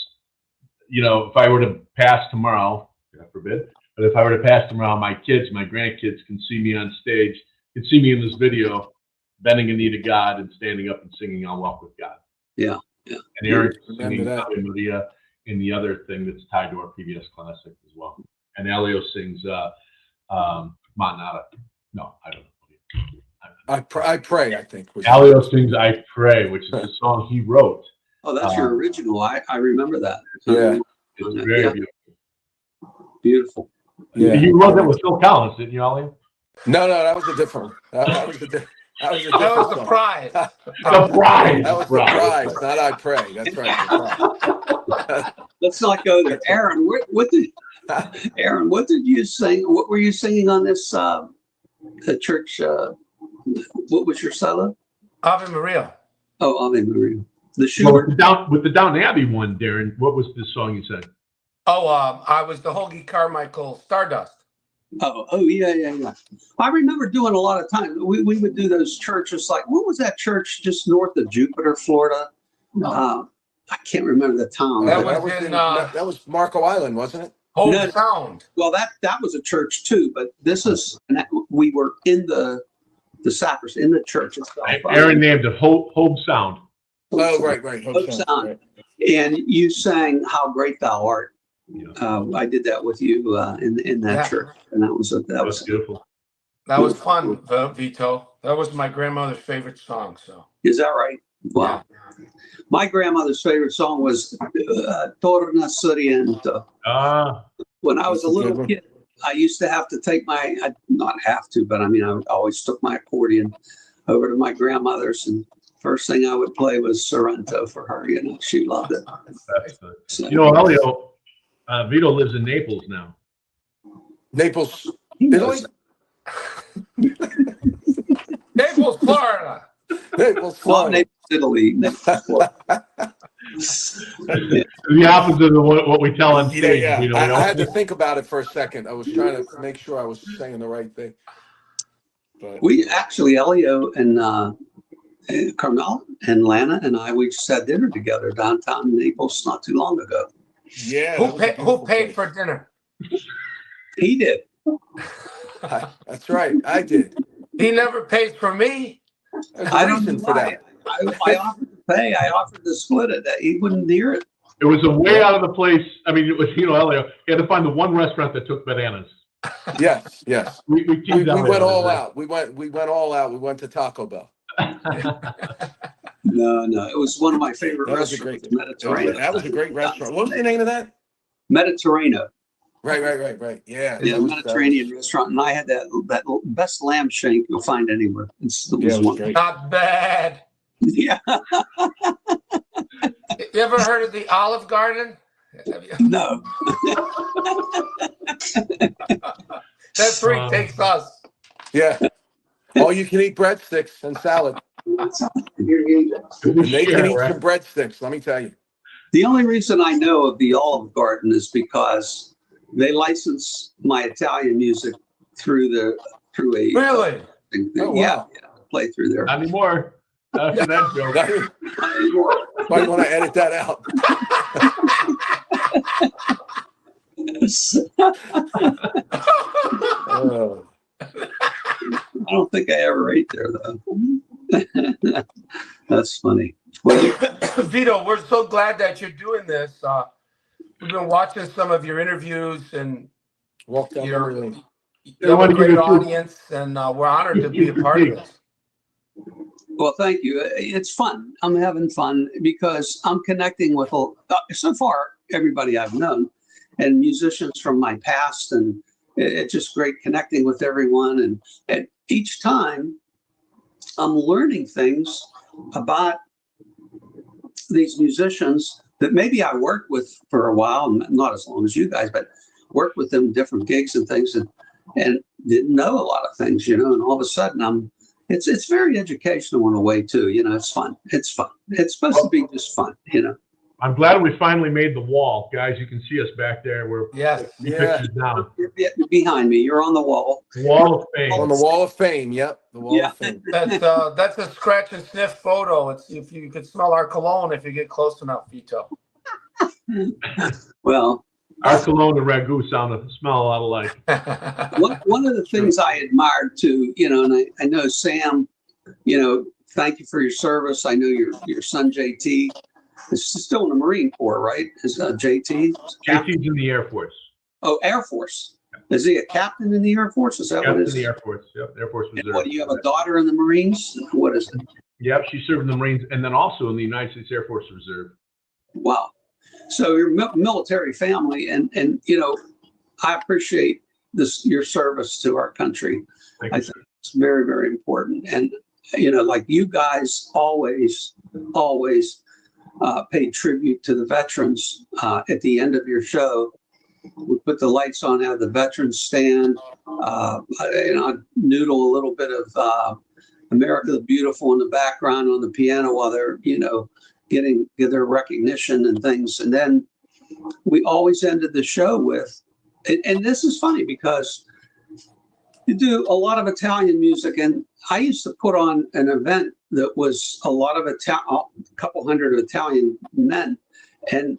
you know, if I were to pass tomorrow, God forbid, but if I were to pass tomorrow, my kids, my grandkids can see me on stage, can see me in this video, bending a knee to God and standing up and singing "I'll Walk with God." Yeah, yeah. And Aaron singing "Ave Maria" in the other thing that's tied to our PBS Classic as well. And Elio sings "Manata." No, I don't know. I pray, I think. Elio sings "I Pray," which is a song he wrote. Oh, that's your original. I remember that. Yeah. It's very beautiful. Beautiful. Yeah. You wrote that with Phil Collins, didn't you, Elio? No, that was a different one. That was the prize. The prize. That was the prize, not "I Pray." That's right. Let's not go there. Aaron, what did you sing? What were you singing on this the church? What was your solo? Ave Maria. Oh, Ave Maria. The Schubert. With the Downton Abbey one, Darren, what was the song you said? Oh, I was the Hoagie Carmichael "Stardust." Oh, yeah. I remember doing a lot of times. We would do those churches. Like, what was that church just north of Jupiter, Florida? I can't remember the town. That was Marco Island, wasn't it? Hope Sound. Well, that was a church too, but this is, we were in the sacristy, in the church itself. Aaron named it Hope Sound. Oh, right. Hope Sound. Right. And you sang "How Great Thou Art." Yeah. I did that with you in that church, and that was beautiful. That was fun, Vito. That was my grandmother's favorite song. So is that right? Wow. Yeah. My grandmother's favorite song was "Torna Sorriento." When I was a little kid, I used to have to take not have to, but I mean, I always took my accordion over to my grandmother's, and first thing I would play was Sorrento for her. You know, she loved it. So, you know, Elio, Vito lives in Naples now. Naples, Italy? Naples, Florida. Naples, Florida. Naples, Italy. Naples, Florida. The opposite of what we tell on stage. Yeah. You know, I had to think about it for a second. I was trying to make sure I was saying the right thing. But we actually, Elio and Carmel and Lana and I, we just had dinner together downtown in Naples not too long ago. Yeah. Who paid for dinner? He did. That's right. I did. He never paid for me. I don't know for that. I offered to pay. I offered to split it. He wouldn't hear it. It was a way out of the place. I mean, it was, you know, Elio, he had to find the one restaurant that took bananas. Yes. We went all out. We went all out. We went to Taco Bell. No. It was one of my favorite restaurants. Mediterranean. That was a great restaurant. What was the name of that? Mediterranean. Right. Yeah. Mediterranean restaurant, and I had that best lamb shank you'll find anywhere. It was one. Great. Not bad. Yeah. You ever heard of the Olive Garden? No. That's where he takes us. Yeah. All you can eat breadsticks and salad. And they can eat some breadsticks, let me tell you. The only reason I know of the Olive Garden is because they license my Italian music through a Really? thing. Oh, Yeah, wow. yeah, play through there. Not anymore. After that joke. Not anymore. Might want to edit that out. Oh. I don't think I ever ate there though. That's funny. Well, Vito, we're so glad that you're doing this. We've been watching some of your interviews, and Walk down you're, memory lane. you have a great audience, and we're honored to be a part of this. well, thank you. It's fun. I'm having fun because I'm connecting with so far everybody I've known and musicians from my past, and it's just great connecting with everyone. And each time I'm learning things about these musicians that maybe I worked with for a while, not as long as you guys, but worked with them different gigs and things, and didn't know a lot of things, and all of a sudden it's very educational in a way too. It's fun. It's fun. It's supposed to be just fun. I'm glad we finally made the wall, guys. You can see us back there. We're Yes. pictures down. You're behind me. You're on the wall. Wall of Fame. On the Wall of Fame. Yep. The Wall Yeah. of Fame. That's a scratch and sniff photo. It's if you could smell our cologne if you get close enough, Vito. Well, Our cologne and ragu smell a lot alike. one of the things I admired too, and I know Sam, thank you for your service. I know your son JT is still in the Marine Corps, right? Is JT? JT's in the Air Force. Oh, Air Force. Is he a captain in the Air Force? Is that Captain what it in is? the Air Force. Yep, Air Force Reserve. What, do you have a daughter in the Marines? What is it? Yep, she served in the Marines and then also in the United States Air Force Reserve. Wow. So you're military family, and I appreciate your service to our country. Thank I you. think it's very, very important. And like you guys always pay tribute to the veterans at the end of your show. We put the lights on out of the veterans stand. I noodle a little bit of America the Beautiful in the background on the piano while they're get their recognition and things. And then we always ended the show with, and this is funny because you do a lot of Italian music, and I used to put on an event that was a lot of a couple hundred Italian men, and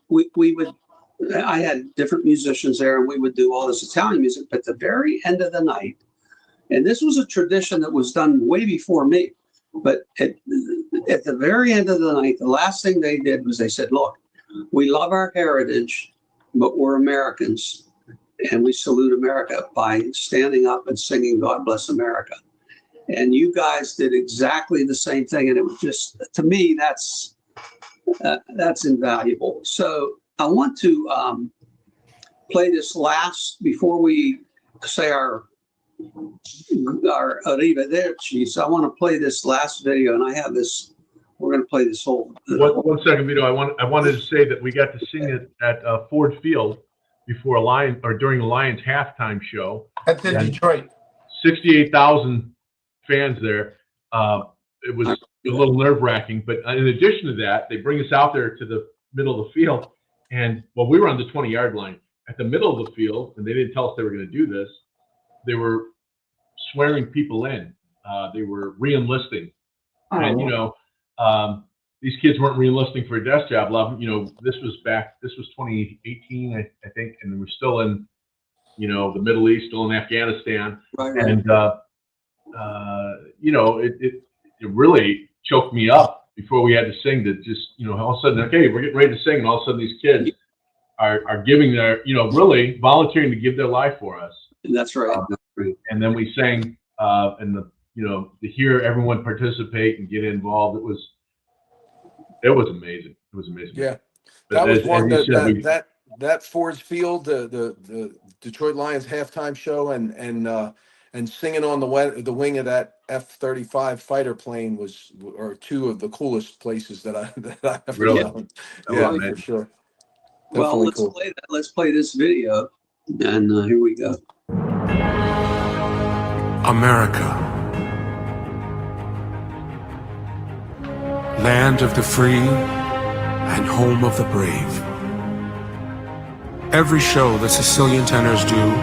I had different musicians there, and we would do all this Italian music. But at the very end of the night, and this was a tradition that was done way before me, but at the very end of the night, the last thing they did was they said, look, we love our heritage, but we're Americans, and we salute America by standing up and singing God Bless America. And you guys did exactly the same thing, and it was just, to me, that's invaluable. So I want to play this last, before we say our arrivederci. So I want to play this last video, and I have this. We're going to play this whole. One second, Vito. I wanted to say that we got to sing it at Ford Field before during the Lions halftime show. That's in Detroit. 68,000 fans there. It was a little nerve-wracking, but in addition to that, they bring us out there to the middle of the field, and we were on the 20-yard line at the middle of the field, and they didn't tell us they were going to do this. They were swearing people in. They were re-enlisting. And, these kids weren't re-enlisting for a desk job. This was 2018, I think, and we were still in, the Middle East, still in Afghanistan. Right. And, it really choked me up before we had to sing to just, all of a sudden, okay, we're getting ready to sing, and all of a sudden these kids are giving their, really volunteering to give their life for us. That's right. And then we sang, and to hear everyone participate and get involved, it was amazing. It was amazing. Yeah, But that was as one you said, that Ford Field, the Detroit Lions halftime show, and singing on the wing of that F-35 fighter plane are two of the coolest places that I ever Really? known. Yeah, for sure. Well, Definitely play that. Let's play this video, and here we go. America, land of the free and home of the brave. Every show the Sicilian Tenors do,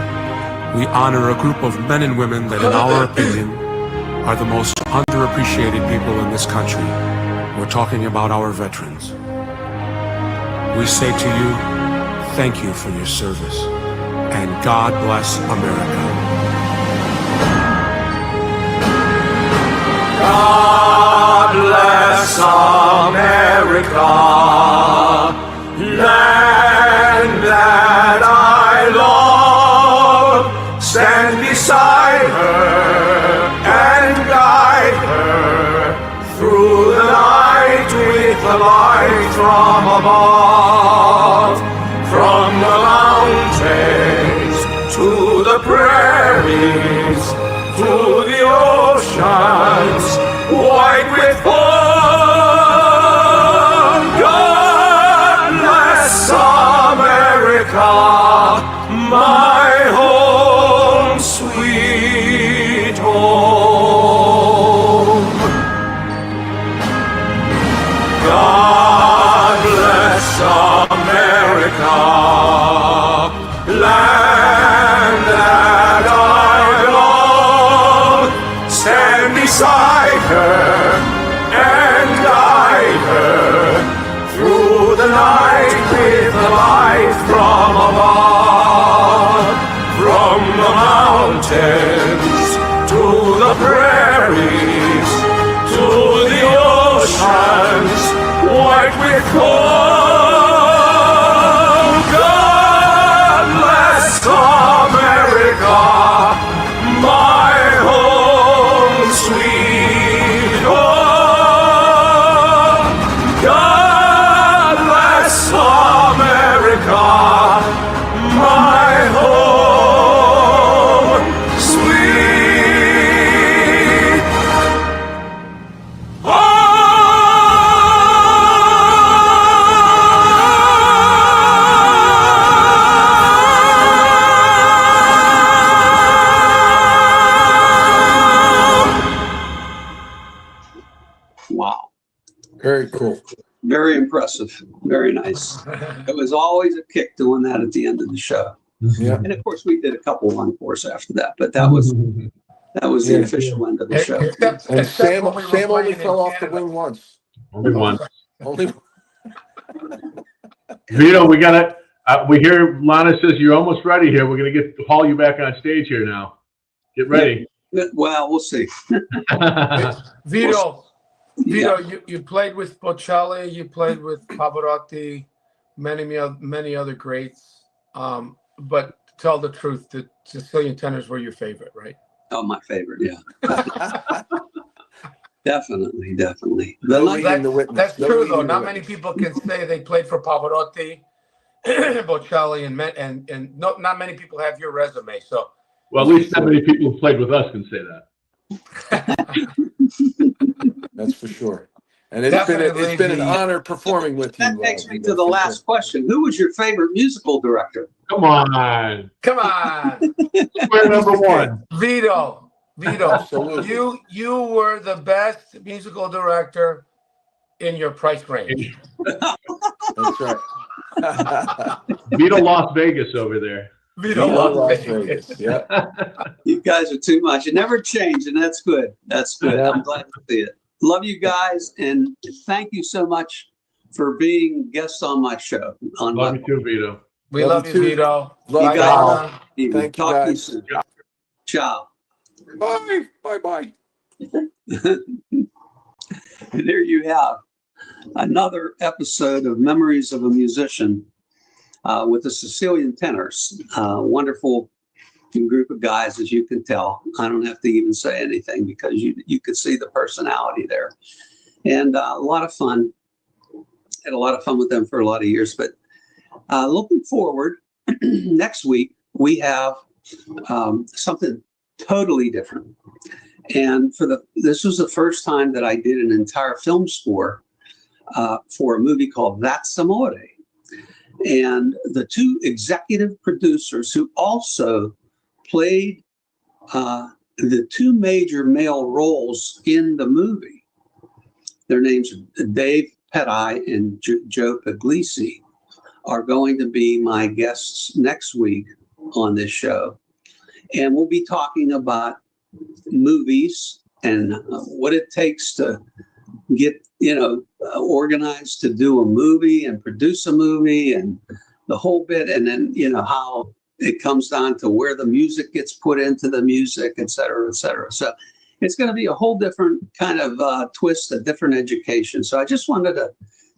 we honor a group of men and women that, in our opinion, are the most underappreciated people in this country. We're talking about our veterans. We say to you, thank you for your service, and God bless America. God bless America, land that I love. Stand beside her and guide her through the night with the light from above. From the mountains to the prairies, to the oceans, white with foam. God bless America, my home, sweet home. God bless America, land that I love. Stand beside her and guide her through the night with the light from above. From the mountains to the prairies, to the oceans, white with foam. God bless America, my home, sweet home. God bless America, my home, sweet home. Wow. Very cool. Very impressive. Very nice. It was always a kick doing that at the end of the show. Yeah. And of course, we did a couple encores after that, but that was the official end of the show. And Sam only fell off the wing once. Only one. Only. Vito, we gotta. We hear Lana says you're almost ready here. We're gonna haul you back on stage here now. Get ready. Well, we'll see. Vito, you played with Bocelli, you played with Pavarotti, many other greats. But tell the truth, the Sicilian Tenors were your favorite, right? Oh, my favorite, yeah. Definitely. That's true, though. Not many people can say they played for Pavarotti, Bocelli, and not many people have your resume. So, well, at least not many people who played with us can say that. That's for sure. And it's been an honor performing with you. That takes me to the last question. Who was your favorite musical director? Come on. We're number one. Vito, Absolutely. you were the best musical director in your price range. That's right. Vito Las Vegas over there. Vito Las Vegas. Yeah. You guys are too much. It never changed, and that's good. That's good. Yeah. I'm glad to see it. Love you guys, and thank you so much for being guests on my show. Love you too, Vito. We love you, Vito. Love you guys. Thank you, Talk to you guys. soon. Ciao. Bye. Bye. There you have another episode of Memories of a Musician with the Sicilian Tenors. Wonderful group of guys, as you can tell. I don't have to even say anything because you could see the personality there. And a lot of fun. Had a lot of fun with them for a lot of years. But looking forward, next week we have something totally different. And this was the first time that I did an entire film score for a movie called That's Amore. And the two executive producers who also played the two major male roles in the movie, their names are Dave Pettai and Joe Puglisi are going to be my guests next week on this show. And we'll be talking about movies and what it takes to get, organized to do a movie and produce a movie and the whole bit. And then, how it comes down to where the music gets put into the music, et cetera, et cetera. So it's going to be a whole different kind of twist, a different education. So I just wanted to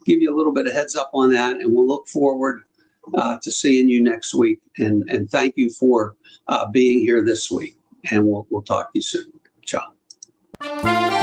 give you a little bit of heads up on that, and we'll look forward to seeing you next week. And thank you for being here this week. And we'll talk to you soon. Ciao.